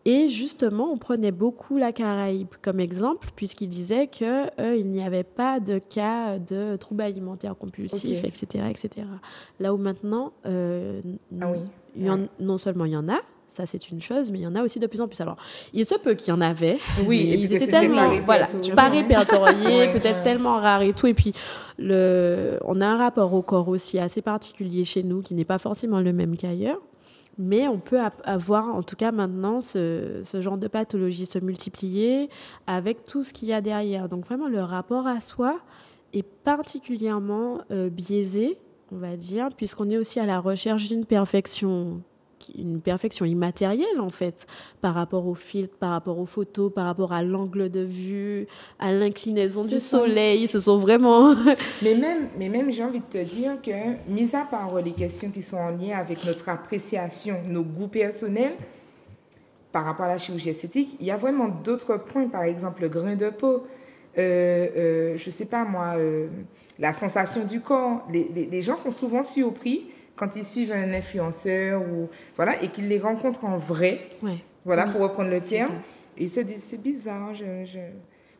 et justement on prenait beaucoup la Caraïbe comme exemple puisqu'il disait qu'il n'y avait pas de cas de troubles alimentaires compulsifs, etc., etc. Là où maintenant, non seulement il y en a, ça, c'est une chose, mais il y en a aussi de plus en plus. Alors, il se peut qu'il y en avait. Oui, et ils étaient tellement pas répertoriés, peut-être tellement rares et tout. Et puis, on a un rapport au corps aussi assez particulier chez nous, qui n'est pas forcément le même qu'ailleurs. Mais on peut avoir, en tout cas maintenant, ce genre de pathologie se multiplier avec tout ce qu'il y a derrière. Donc, vraiment, le rapport à soi est particulièrement biaisé, on va dire, puisqu'on est aussi à la recherche d'une perfection immatérielle, en fait, par rapport aux filtres, par rapport aux photos, par rapport à l'angle de vue, à l'inclinaison du soleil. Ce sont vraiment... mais même, j'ai envie de te dire que, mis à part les questions qui sont en lien avec notre appréciation, nos goûts personnels, par rapport à la chirurgie esthétique, il y a vraiment d'autres points, par exemple, le grain de peau, je sais pas moi, la sensation du corps. Les gens sont souvent surpris quand ils suivent un influenceur et qu'ils les rencontrent en vrai, pour reprendre le terme, et ils se disent c'est bizarre,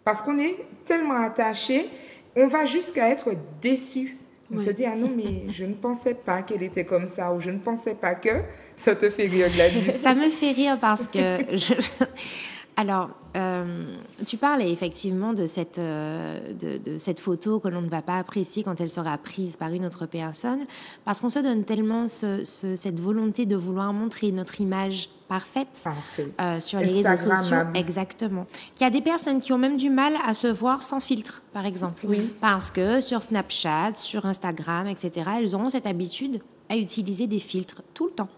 parce qu'on est tellement attachés, on va jusqu'à être déçus. On se dit non mais je ne pensais pas qu'elle était comme ça, ou je ne pensais pas que. Ça te fait rire, Gladys? Ça me fait rire parce que Alors, tu parles effectivement de cette photo que l'on ne va pas apprécier quand elle sera prise par une autre personne, parce qu'on se donne tellement cette volonté de vouloir montrer notre image parfaite. Sur les réseaux sociaux. Exactement. Qu'il y a des personnes qui ont même du mal à se voir sans filtre, par exemple. Oui. Parce que sur Snapchat, sur Instagram, etc., elles auront cette habitude à utiliser des filtres tout le temps.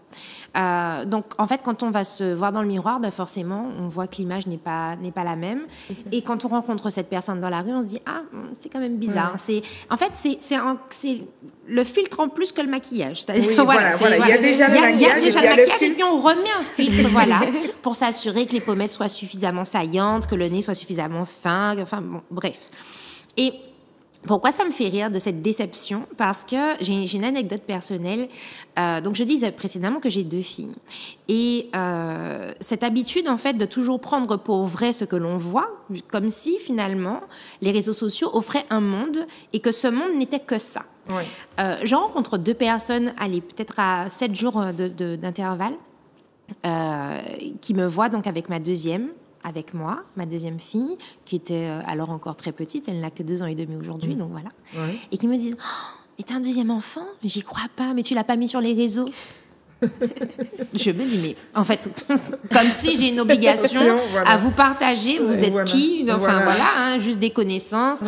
Donc, en fait, quand on va se voir dans le miroir, forcément, on voit que l'image n'est pas la même. Et quand on rencontre cette personne dans la rue, on se dit « Ah, c'est quand même bizarre. Ouais. » En fait, c'est le filtre en plus que le maquillage. C'est-à-dire, il y a déjà le maquillage et puis on remet un filtre pour s'assurer que les pommettes soient suffisamment saillantes, que le nez soit suffisamment fin, bref. Et pourquoi ça me fait rire de cette déception? Parce que j'ai une anecdote personnelle. Donc, je disais précédemment que j'ai 2 filles. Et cette habitude, en fait, de toujours prendre pour vrai ce que l'on voit, comme si, finalement, les réseaux sociaux offraient un monde et que ce monde n'était que ça. Oui. Je rencontre 2 personnes, peut-être à 7 jours d'intervalle, qui me voient donc avec avec moi, ma deuxième fille, qui était alors encore très petite, elle n'a que 2 ans et demi aujourd'hui, donc voilà, et qui me disent « Mais t'as un deuxième enfant? J'y crois pas, mais tu l'as pas mis sur les réseaux ?» Je me dis, mais en fait, comme si j'ai une obligation à vous partager, vous êtes qui? Enfin juste des connaissances,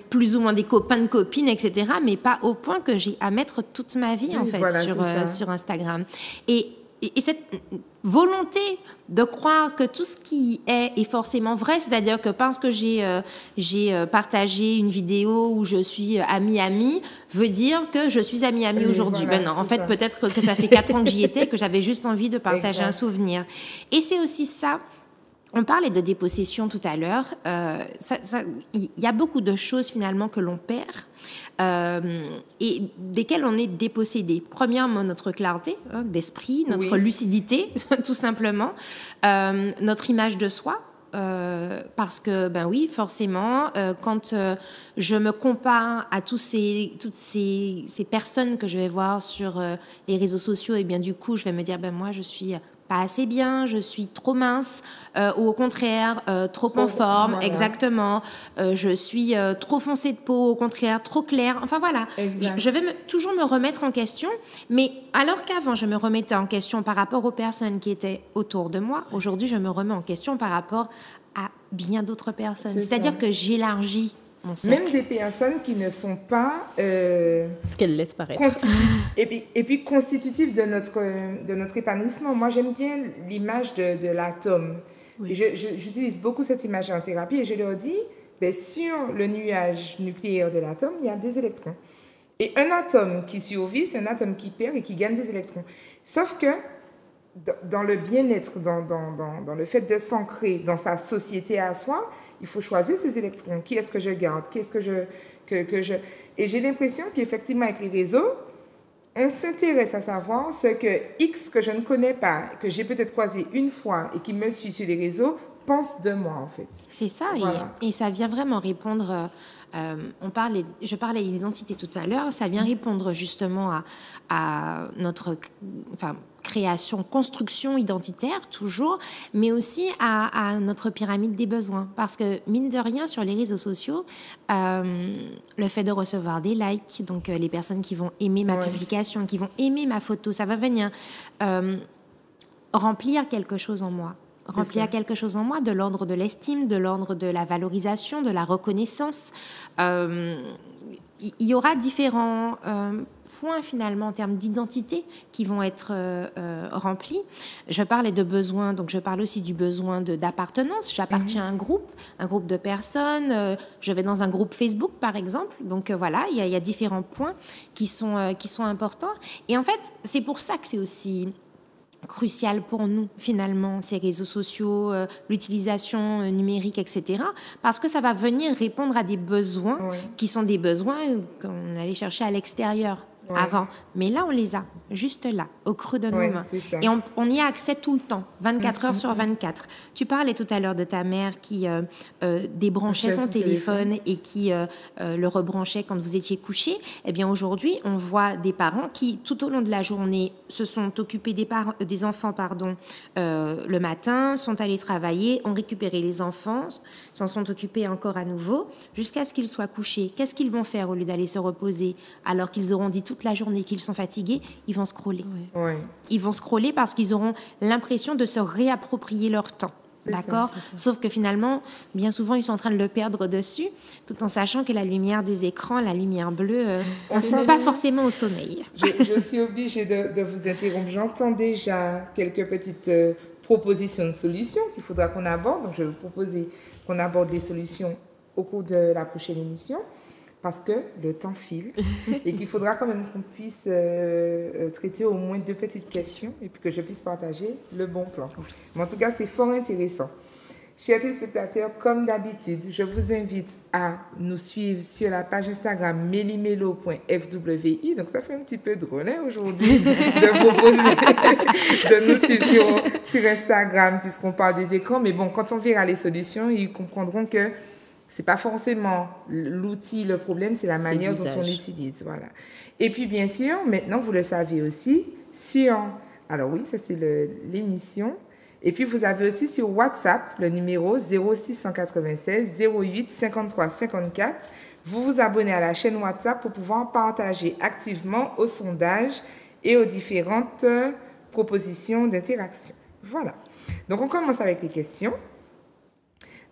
plus ou moins des copains de copines, etc., mais pas au point que j'ai à mettre toute ma vie, en fait, sur Instagram. Et et cette volonté de croire que tout ce qui est forcément vrai, c'est-à-dire que parce que j'ai partagé une vidéo où je suis ami, veut dire que je suis ami aujourd'hui. Voilà, Ben non, en fait, peut-être que ça fait 4 ans que j'y étais, que j'avais juste envie de partager un souvenir. Et c'est aussi ça. On parlait de dépossession tout à l'heure. Il y a beaucoup de choses finalement que l'on perd et desquelles on est dépossédé. Premièrement, notre clarté d'esprit, notre lucidité, tout simplement, notre image de soi. Parce que, ben oui, forcément, quand je me compare à toutes ces personnes que je vais voir sur les réseaux sociaux, et bien du coup, je vais me dire, ben moi, je suis pas assez bien, je suis trop mince, ou au contraire, trop en forme, voilà. Exactement, je suis trop foncée de peau, au contraire, trop claire, enfin voilà. Je vais toujours me remettre en question, mais alors qu'avant, je me remettais en question par rapport aux personnes qui étaient autour de moi, aujourd'hui, je me remets en question par rapport à bien d'autres personnes. C'est-à-dire que j'élargis mon cercle. Même des personnes qui ne sont pas... ce qu'elles laissent paraître. Et puis constitutives de notre épanouissement. Moi, j'aime bien l'image de l'atome. Oui. J'utilise beaucoup cette image en thérapie et je leur dis, sur le nuage nucléaire de l'atome, il y a des électrons. Et un atome qui survit, c'est un atome qui perd et qui gagne des électrons. Sauf que dans le bien-être, dans le fait de s'ancrer dans sa société à soi, il faut choisir ces électrons. Qui est-ce que je garde? Qui est-ce que je... Et j'ai l'impression qu'effectivement, avec les réseaux, on s'intéresse à savoir ce que X que je ne connais pas, que j'ai peut-être croisé une fois et qui me suit sur les réseaux, pense de moi, en fait. C'est ça, voilà. Et ça vient vraiment répondre... je parlais d'identité tout à l'heure, ça vient répondre justement à notre création, construction identitaire, toujours, mais aussi à notre pyramide des besoins. Parce que, mine de rien, sur les réseaux sociaux, le fait de recevoir des likes, donc les personnes qui vont aimer ma publication, qui vont aimer ma photo, ça va venir remplir quelque chose en moi. Quelque chose en moi, de l'ordre de l'estime, de l'ordre de la valorisation, de la reconnaissance. Il y aura différents points finalement en termes d'identité qui vont être remplis. Je parlais de besoin, donc je parle aussi du besoin d'appartenance. J'appartiens à un groupe de personnes. Je vais dans un groupe Facebook par exemple. Donc voilà, il y a différents points qui sont importants. Et en fait, c'est pour ça que c'est aussi crucial pour nous, finalement, ces réseaux sociaux, l'utilisation numérique, etc. Parce que ça va venir répondre à des besoins qui sont des besoins qu'on allait chercher à l'extérieur avant. Mais là, on les a, juste là, au creux de nos mains. Et on y a accès tout le temps, 24 heures sur 24. Tu parlais tout à l'heure de ta mère qui débranchait son téléphone et qui le rebranchait quand vous étiez couchés. Eh bien, aujourd'hui, on voit des parents qui, tout au long de la journée, se sont occupés des enfants le matin, sont allés travailler, ont récupéré les enfants, s'en sont occupés encore à nouveau, jusqu'à ce qu'ils soient couchés. Qu'est-ce qu'ils vont faire au lieu d'aller se reposer alors qu'ils auront dit toute la journée qu'ils sont fatigués? Ils vont scroller. Ils vont scroller parce qu'ils auront l'impression de se réapproprier leur temps. D'accord ? Sauf que finalement, bien souvent, ils sont en train de le perdre dessus, tout en sachant que la lumière des écrans, la lumière bleue, n'incite pas forcément au sommeil. Je suis obligée de vous interrompre. J'entends déjà quelques petites propositions de solutions qu'il faudra qu'on aborde. Donc, je vais vous proposer qu'on aborde les solutions au cours de la prochaine émission. Parce que le temps file et qu'il faudra quand même qu'on puisse traiter au moins 2 petites questions et puis que je puisse partager le bon plan. Mais en tout cas, c'est fort intéressant. Chers téléspectateurs, comme d'habitude, je vous invite à nous suivre sur la page Instagram melimelo.fwi. Donc, ça fait un petit peu drôle aujourd'hui de proposer de nous suivre sur Instagram puisqu'on parle des écrans. Mais bon, quand on verra les solutions, ils comprendront que c'est pas forcément l'outil, le problème, c'est la manière dont on l'utilise. Voilà. Et puis, bien sûr, maintenant, vous le savez aussi, alors oui, ça c'est l'émission. Et puis, vous avez aussi sur WhatsApp le numéro 0696 08 53 54. Vous vous abonnez à la chaîne WhatsApp pour pouvoir partager activement au sondage et aux différentes propositions d'interaction. Voilà. Donc, on commence avec les questions.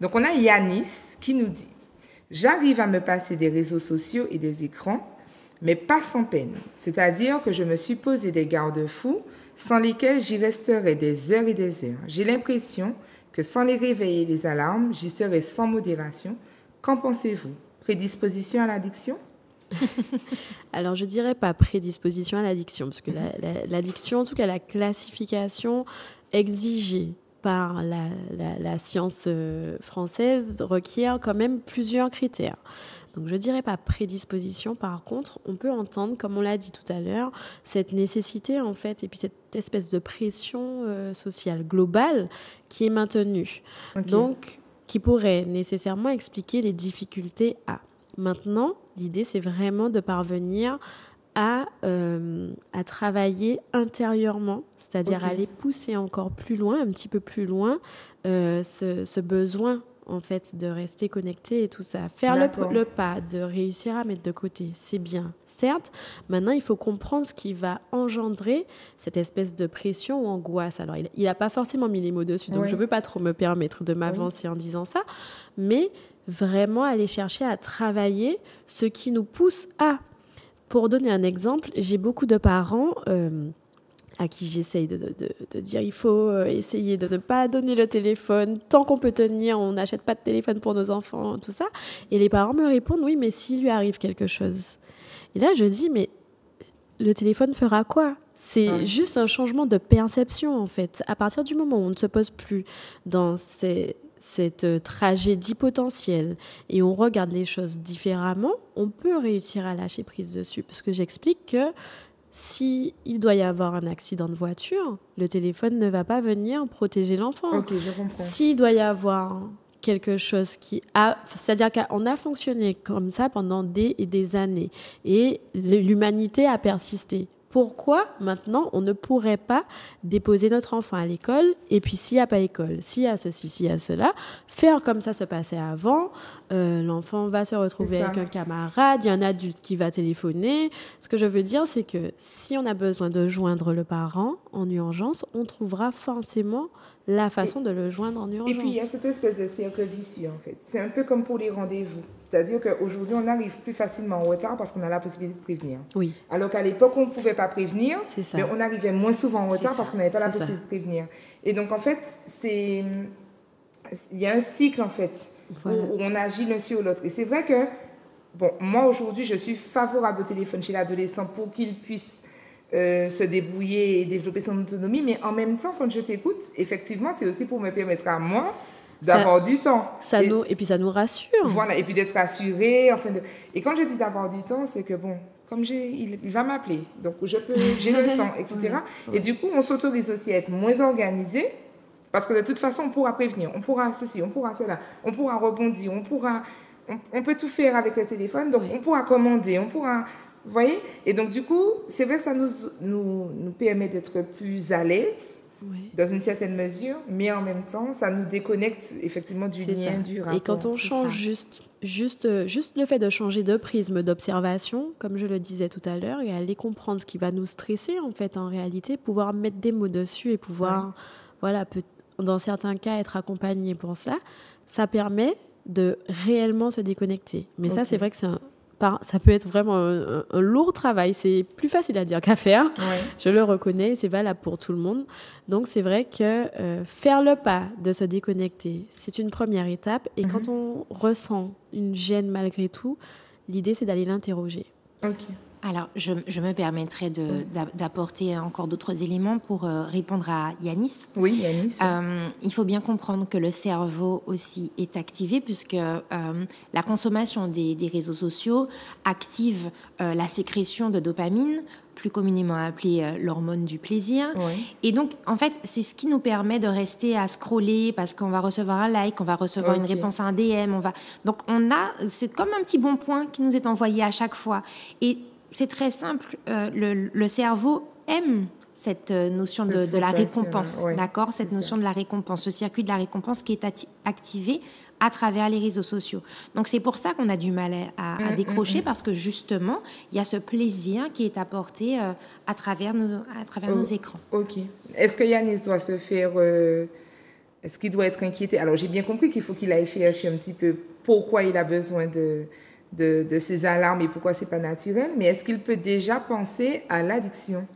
Donc, on a Yanis qui nous dit « J'arrive à me passer des réseaux sociaux et des écrans, mais pas sans peine. C'est-à-dire que je me suis posé des garde-fous sans lesquels j'y resterais des heures et des heures. J'ai l'impression que sans les réveils et les alarmes, j'y serais sans modération. Qu'en pensez-vous? Prédisposition à l'addiction? Alors, je dirais pas prédisposition à l'addiction, parce que l'addiction, en tout cas la classification exigée par la science française, requiert quand même plusieurs critères. Donc, je ne dirais pas prédisposition. Par contre, on peut entendre, comme on l'a dit tout à l'heure, cette nécessité, en fait, et puis cette espèce de pression sociale globale qui est maintenue. Okay. Donc, qui pourrait nécessairement expliquer les difficultés à. Maintenant, l'idée, c'est vraiment de parvenir à travailler intérieurement, c'est-à-dire à aller pousser encore plus loin, un petit peu plus loin, ce besoin, en fait, de rester connecté et tout ça. Faire le pas, de réussir à mettre de côté, c'est bien, certes. Maintenant, il faut comprendre ce qui va engendrer cette espèce de pression ou angoisse. Alors, il n'a pas forcément mis les mots dessus, donc je ne veux pas trop me permettre de m'avancer en disant ça, mais vraiment aller chercher à travailler ce qui nous pousse à. Pour donner un exemple, j'ai beaucoup de parents à qui j'essaye de dire il faut essayer de ne pas donner le téléphone. Tant qu'on peut tenir, on n'achète pas de téléphone pour nos enfants, tout ça. Et les parents me répondent oui, mais s'il lui arrive quelque chose. Et là, je dis mais le téléphone fera quoi ? C'est juste un changement de perception, en fait. À partir du moment où on ne se pose plus dans cette tragédie potentielle et on regarde les choses différemment, on peut réussir à lâcher prise dessus. Parce que j'explique que s'il doit y avoir un accident de voiture, le téléphone ne va pas venir protéger l'enfant. Ok, je comprends. S'il doit y avoir quelque chose c'est-à-dire qu'on a fonctionné comme ça pendant des et des années et l'humanité a persisté. Pourquoi, maintenant, on ne pourrait pas déposer notre enfant à l'école et puis s'il n'y a pas école, s'il y a ceci, s'il y a cela, faire comme ça se passait avant, l'enfant va se retrouver avec un camarade, il y a un adulte qui va téléphoner. Ce que je veux dire, c'est que si on a besoin de joindre le parent en urgence, on trouvera forcément la façon de le joindre en urgence. Et puis, il y a cette espèce de cercle vicieux, en fait. C'est un peu comme pour les rendez-vous. C'est-à-dire qu'aujourd'hui, on arrive plus facilement en retard parce qu'on a la possibilité de prévenir. Oui. Alors qu'à l'époque, on ne pouvait pas prévenir, mais on arrivait moins souvent en retard parce qu'on n'avait pas la possibilité de prévenir. Et donc, en fait, il y a un cycle, en fait, où on agit l'un sur l'autre. Et c'est vrai que, moi, aujourd'hui, je suis favorable au téléphone chez l'adolescent pour qu'il puisse se débrouiller et développer son autonomie, mais en même temps, quand je t'écoute, effectivement, c'est aussi pour me permettre à moi d'avoir du temps. Et puis ça nous rassure. Voilà, et puis d'être rassurée. Et quand je dis d'avoir du temps, c'est que comme il va m'appeler, donc j'ai le temps, etc. Et du coup, on s'autorise aussi à être moins organisé, parce que de toute façon, on pourra prévenir, on pourra ceci, on pourra cela, on pourra rebondir, on peut tout faire avec le téléphone, donc on pourra commander, on pourra... Vous voyez? Et donc, du coup, c'est vrai que ça nous permet d'être plus à l'aise, dans une certaine mesure, mais en même temps, ça nous déconnecte effectivement du lien, du rapport. Et quand on change juste le fait de changer de prisme d'observation, comme je le disais tout à l'heure, et aller comprendre ce qui va nous stresser, en fait, en réalité, pouvoir mettre des mots dessus et pouvoir, dans certains cas, être accompagné pour cela, ça permet de réellement se déconnecter. Mais ça, c'est vrai que ça peut être vraiment un lourd travail. C'est plus facile à dire qu'à faire. Je le reconnais, c'est valable pour tout le monde. Donc, c'est vrai que faire le pas de se déconnecter, c'est une première étape. Et quand on ressent une gêne malgré tout, l'idée, c'est d'aller l'interroger. Alors, je me permettrai d'apporter encore d'autres éléments pour répondre à Yanis. Oui, Yanis. Il faut bien comprendre que le cerveau aussi est activé puisque la consommation des réseaux sociaux active la sécrétion de dopamine, plus communément appelée l'hormone du plaisir. Et donc, en fait, c'est ce qui nous permet de rester à scroller parce qu'on va recevoir un like, on va recevoir une réponse à un DM. Donc, c'est comme un petit bon point qui nous est envoyé à chaque fois. Et c'est très simple, le cerveau aime cette notion de la récompense, d'accord ? Cette notion de la récompense, ce circuit de la récompense qui est activé à travers les réseaux sociaux. Donc, c'est pour ça qu'on a du mal à décrocher parce que, justement, il y a ce plaisir qui est apporté à travers nos écrans. OK. Est-ce que Yanis doit se faire... est-ce qu'il doit être inquiété ? Alors, j'ai bien compris qu'il faut qu'il aille chercher un petit peu pourquoi il a besoin de ces alarmes et pourquoi c'est pas naturel, mais est-ce qu'il peut déjà penser à l'addiction ?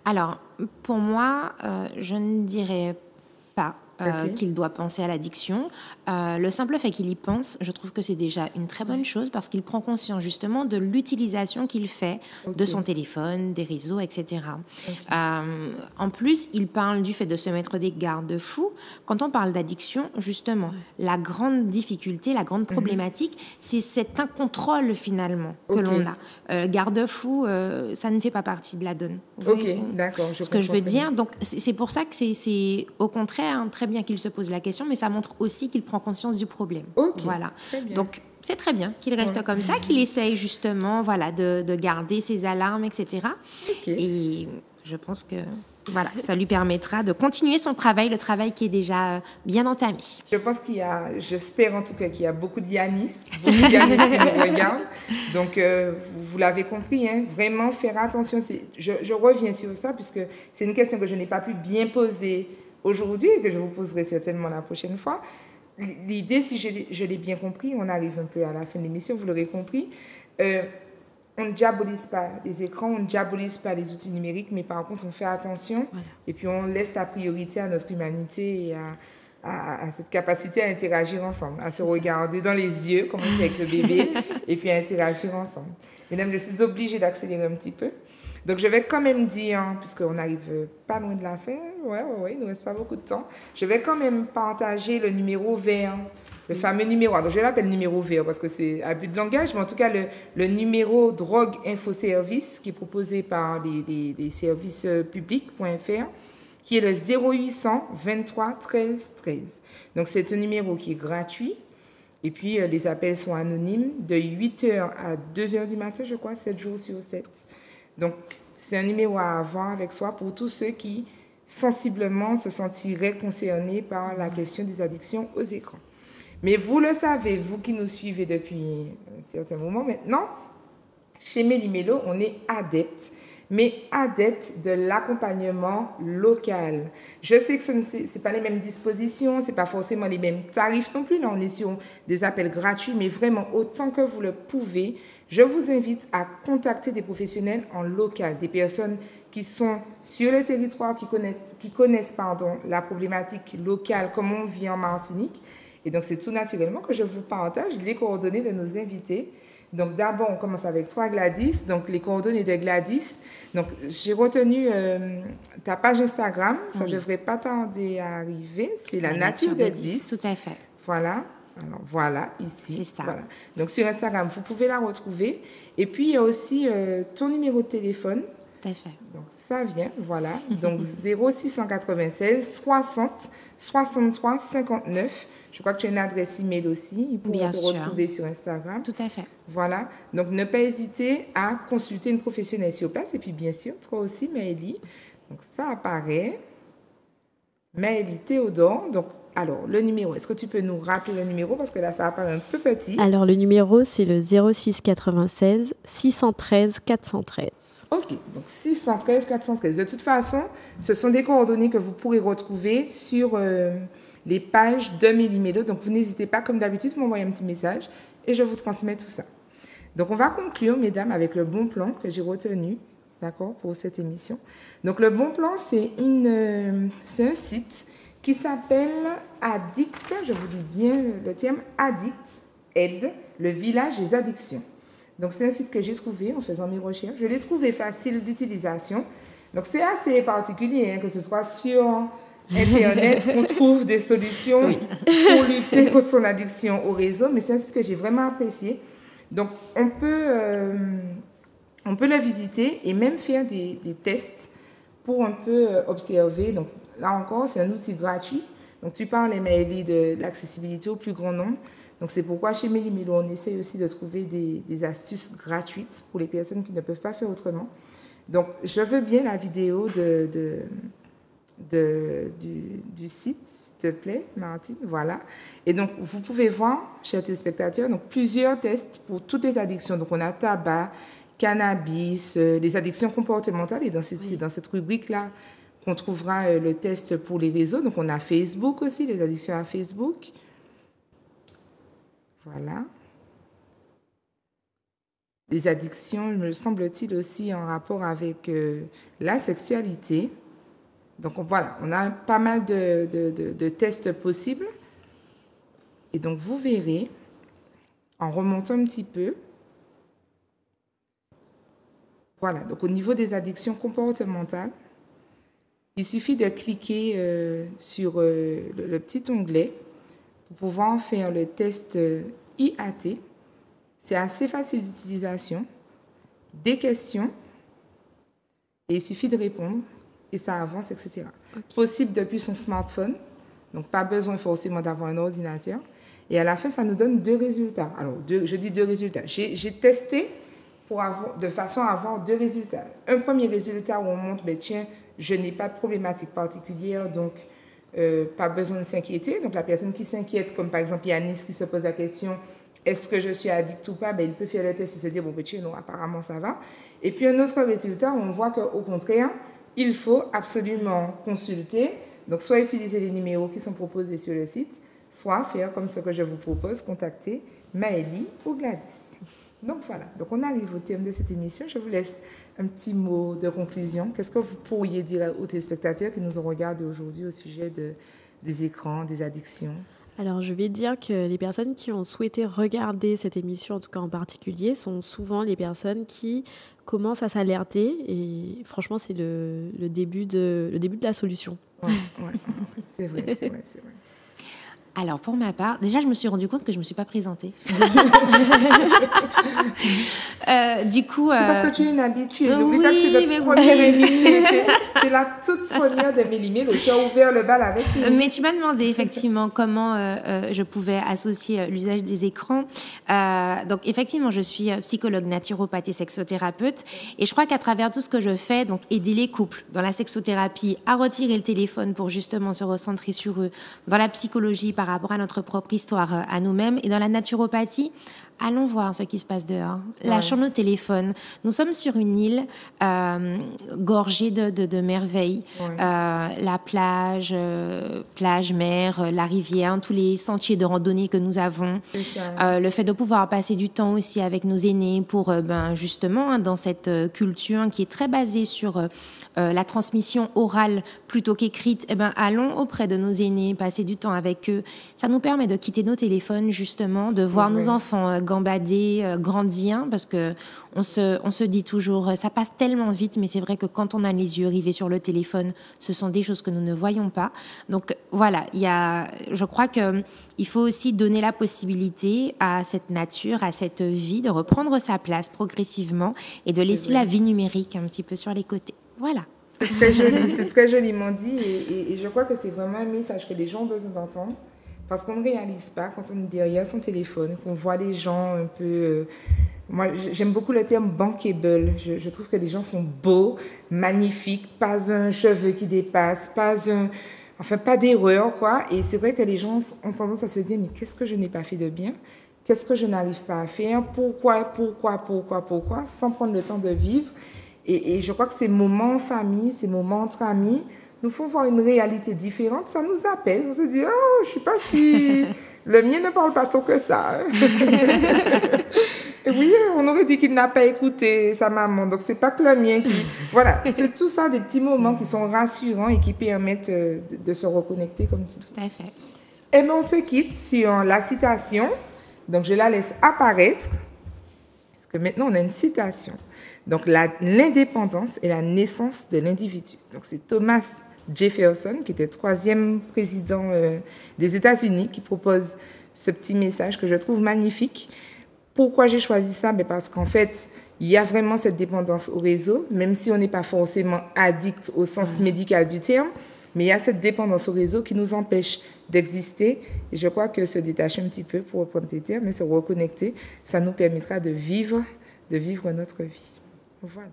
Alors, pour moi, je ne dirais pas qu'il doit penser à l'addiction. Le simple fait qu'il y pense, je trouve que c'est déjà une très bonne chose parce qu'il prend conscience justement de l'utilisation qu'il fait de son téléphone, des réseaux, etc. En plus, il parle du fait de se mettre des garde-fous. Quand on parle d'addiction, justement, la grande difficulté, la grande problématique, c'est cet incontrôle finalement que l'on a. Garde-fou, ça ne fait pas partie de la donne. D'accord. Ce que je veux dire, donc c'est pour ça que c'est au contraire très bien qu'il se pose la question, mais ça montre aussi qu'il prend conscience du problème. Voilà. Donc c'est très bien qu'il reste comme ça, qu'il essaye justement, voilà, de garder ses alarmes, etc. Et je pense que voilà, ça lui permettra de continuer son travail, le travail qui est déjà bien entamé. Je pense j'espère en tout cas qu'il y a beaucoup de Yanis qui nous regardent. Donc, vous l'avez compris, hein, vraiment faire attention. Je reviens sur ça puisque c'est une question que je n'ai pas pu bien poser aujourd'hui et que je vous poserai certainement la prochaine fois. L'idée, si je l'ai bien compris, on arrive un peu à la fin de l'émission, vous l'aurez compris, on ne diabolise pas les écrans, on ne diabolise pas les outils numériques, mais par contre, on fait attention et puis on laisse la priorité à notre humanité et à cette capacité à interagir ensemble, à se regarder dans les yeux, comme on fait avec le bébé, et puis à interagir ensemble. Mesdames, je suis obligée d'accélérer un petit peu. Donc, je vais quand même dire, puisqu'on n'arrive pas loin de la fin, il ne nous reste pas beaucoup de temps, je vais quand même partager le numéro vert. Le fameux numéro, alors je l'appelle numéro vert parce que c'est abus de langage, mais en tout cas le numéro Drogue Info Service qui est proposé par les services publics.fr, qui est le 0800 23 13 13. Donc c'est un numéro qui est gratuit et puis les appels sont anonymes de 8h à 2h du matin, je crois, 7 jours sur 7. Donc c'est un numéro à avoir avec soi pour tous ceux qui sensiblement se sentiraient concernés par la question des addictions aux écrans. Mais vous le savez, vous qui nous suivez depuis un certain moment maintenant, chez Méli-Mélo, on est adepte, mais adepte de l'accompagnement local. Je sais que ce n'est pas les mêmes dispositions, ce n'est pas forcément les mêmes tarifs non plus. Là, on est sur des appels gratuits, mais vraiment, autant que vous le pouvez, je vous invite à contacter des professionnels en local, des personnes qui sont sur le territoire, qui connaissent la problématique locale, comme on vit en Martinique. Et donc, c'est tout naturellement que je vous partage les coordonnées de nos invités. Donc, d'abord, on commence avec toi, Gladys. Donc, les coordonnées de Gladys. Donc, j'ai retenu ta page Instagram. Ça ne devrait pas tarder à arriver. C'est la nature de 10. Tout à fait. Voilà. Alors, voilà, ici. C'est ça. Voilà. Donc, sur Instagram, vous pouvez la retrouver. Et puis, il y a aussi ton numéro de téléphone. Tout à fait. Donc, ça vient, voilà. Donc, 0696 60 63 59. Je crois que tu as une adresse email aussi. Ils pourront te retrouver sur Instagram. Tout à fait. Voilà. Donc, ne pas hésiter à consulter une professionnelle sur place. Et puis, bien sûr, toi aussi, Maëlie. Donc, ça apparaît. Maëlie Théodore. Donc, alors, le numéro. Est-ce que tu peux nous rappeler le numéro? Parce que là, ça apparaît un peu petit. Alors, le numéro, c'est le 06 96 613 413. OK. Donc, 613 413. De toute façon, ce sont des coordonnées que vous pourrez retrouver sur les pages de Méli-Mélo. Donc, vous n'hésitez pas, comme d'habitude, m'envoyer un petit message et je vous transmets tout ça. Donc, on va conclure, mesdames, avec le bon plan que j'ai retenu, d'accord, pour cette émission. Donc, le bon plan, c'est un site qui s'appelle Addict, je vous dis bien le terme, Addict Aide, le village des addictions. Donc, c'est un site que j'ai trouvé en faisant mes recherches. Je l'ai trouvé facile d'utilisation. Donc, c'est assez particulier, hein, que ce soit sur Internet qu'on trouve des solutions pour lutter contre son addiction au réseau, mais c'est un site que j'ai vraiment apprécié. Donc, on peut le visiter et même faire des tests pour un peu observer. Donc, là encore, c'est un outil gratuit. Donc, tu parles, Maëlie, de l'accessibilité au plus grand nombre. Donc, c'est pourquoi chez Méli-Mélo, on essaye aussi de trouver des astuces gratuites pour les personnes qui ne peuvent pas faire autrement. Donc, je veux bien la vidéo du site, s'il te plaît, Martine. Voilà. Et donc, vous pouvez voir, chers téléspectateurs, donc, plusieurs tests pour toutes les addictions. Donc, on a tabac, cannabis, les addictions comportementales. Et c'est dans cette rubrique-là qu'on trouvera le test pour les réseaux. Donc, on a Facebook aussi, les addictions à Facebook. Voilà. Les addictions, me semble-t-il, aussi en rapport avec la sexualité. Donc voilà, on a pas mal de tests possibles. Et donc vous verrez, en remontant un petit peu, voilà, donc au niveau des addictions comportementales, il suffit de cliquer sur le petit onglet pour pouvoir faire le test IAT. C'est assez facile d'utilisation. Des questions, et il suffit de répondre, et ça avance, etc. Okay. Possible depuis son smartphone, donc pas besoin forcément d'avoir un ordinateur. Et à la fin, ça nous donne 2 résultats. Alors, je dis 2 résultats. J'ai testé de façon à avoir 2 résultats. Un premier résultat où on montre, ben, tiens, je n'ai pas de problématique particulière, donc pas besoin de s'inquiéter. Donc, la personne qui s'inquiète, comme par exemple Yanis qui se pose la question, est-ce que je suis addict ou pas, ben, il peut faire le test et se dire, bon, ben, tiens, non, apparemment, ça va. Et puis, un autre résultat où on voit qu'au contraire, il faut absolument consulter. Donc, soit utiliser les numéros qui sont proposés sur le site, soit faire comme ce que je vous propose, contacter Maëlie ou Gladys. Donc voilà, donc on arrive au terme de cette émission. Je vous laisse un petit mot de conclusion. Qu'est-ce que vous pourriez dire aux téléspectateurs qui nous ont regardé aujourd'hui au sujet des écrans, des addictions? Alors, je vais dire que les personnes qui ont souhaité regarder cette émission, en tout cas en particulier, sont souvent les personnes qui commencent à s'alerter. Et franchement, c'est le début de la solution. Ouais, c'est vrai. Alors, pour ma part, déjà, je me suis rendu compte que je ne me suis pas présentée. Du coup... C'est parce que tu es une habituée. N'oublie pas que tu es notre première invitée. Tu es la toute première de Mélimée. Tu as ouvert le bal avec nous. Mais tu m'as demandé effectivement comment je pouvais associer l'usage des écrans. Donc, effectivement, je suis psychologue, naturopathe et sexothérapeute. Et je crois qu'à travers tout ce que je fais, donc aider les couples dans la sexothérapie à retirer le téléphone pour justement se recentrer sur eux, dans la psychologie par rapport à notre propre histoire, à nous-mêmes, et dans la naturopathie, allons voir ce qui se passe dehors. Lâchons nos téléphones. Nous sommes sur une île gorgée de merveilles. La plage, mer, la rivière, tous les sentiers de randonnée que nous avons. Le fait de pouvoir passer du temps aussi avec nos aînés pour justement, dans cette culture qui est très basée sur la transmission orale plutôt qu'écrite, allons auprès de nos aînés, passer du temps avec eux. Ça nous permet de quitter nos téléphones, justement, de voir nos enfants gambader, grandir, parce que on se dit toujours, ça passe tellement vite, mais c'est vrai que quand on a les yeux rivés sur le téléphone, ce sont des choses que nous ne voyons pas. Donc voilà, je crois qu'il faut aussi donner la possibilité à cette nature, à cette vie, de reprendre sa place progressivement et de laisser la vie numérique un petit peu sur les côtés. Voilà. C'est très joliment dit, et je crois que c'est vraiment un message que les gens ont besoin d'entendre. Parce qu'on ne réalise pas quand on est derrière son téléphone, qu'on voit les gens un peu... moi, j'aime beaucoup le terme bankable. Je trouve que les gens sont beaux, magnifiques, pas un cheveu qui dépasse, pas d'erreur, quoi. Et c'est vrai que les gens ont tendance à se dire, mais qu'est-ce que je n'ai pas fait de bien? Qu'est-ce que je n'arrive pas à faire? Pourquoi? Sans prendre le temps de vivre. Et je crois que ces moments en famille, ces moments entre amis, nous font voir une réalité différente, ça nous apaise. On se dit, oh, je ne suis pas si... Le mien ne parle pas tant que ça. Et oui, on aurait dit qu'il n'a pas écouté sa maman, donc ce n'est pas que le mien qui... Voilà, c'est tout ça, des petits moments qui sont rassurants et qui permettent de se reconnecter, comme tu dis. Tout à fait. Et bien, on se quitte sur la citation. Donc, je la laisse apparaître, parce que maintenant, on a une citation. Donc, l'indépendance est la naissance de l'individu. Donc, c'est Thomas Jefferson, qui était 3e président des États-Unis, qui propose ce petit message que je trouve magnifique. Pourquoi j'ai choisi ça? Parce qu'en fait, il y a vraiment cette dépendance au réseau, même si on n'est pas forcément addict au sens médical du terme, mais il y a cette dépendance au réseau qui nous empêche d'exister. Et je crois que se détacher un petit peu, pour reprendre tes termes, mais se reconnecter, ça nous permettra de vivre notre vie. Voilà.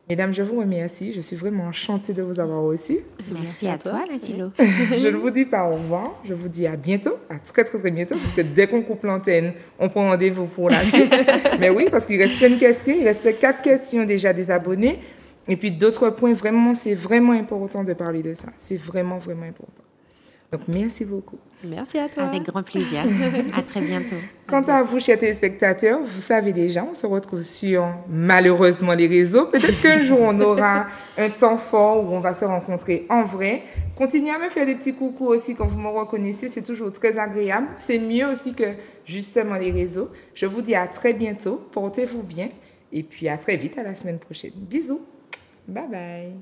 Mesdames, je vous remercie. Je suis vraiment enchantée de vous avoir reçu. Merci à toi, Latilo. Je ne vous dis pas au revoir. Je vous dis à bientôt, à très, très, très bientôt, parce que dès qu'on coupe l'antenne, on prend rendez-vous pour la suite. Mais oui, parce qu'il reste plein de questions. Il reste 4 questions déjà des abonnés. Et puis d'autres points, vraiment, c'est vraiment important de parler de ça. C'est vraiment, vraiment important. Donc, merci beaucoup. Merci à toi. Avec grand plaisir. À très bientôt. Quant à vous, chers téléspectateurs, vous savez déjà, on se retrouve sur, malheureusement, les réseaux. Peut-être qu'un jour, on aura un temps fort où on va se rencontrer en vrai. Continuez à me faire des petits coucous aussi quand vous me reconnaissez. C'est toujours très agréable. C'est mieux aussi que justement les réseaux. Je vous dis à très bientôt. Portez-vous bien. Et puis à très vite, à la semaine prochaine. Bisous. Bye bye.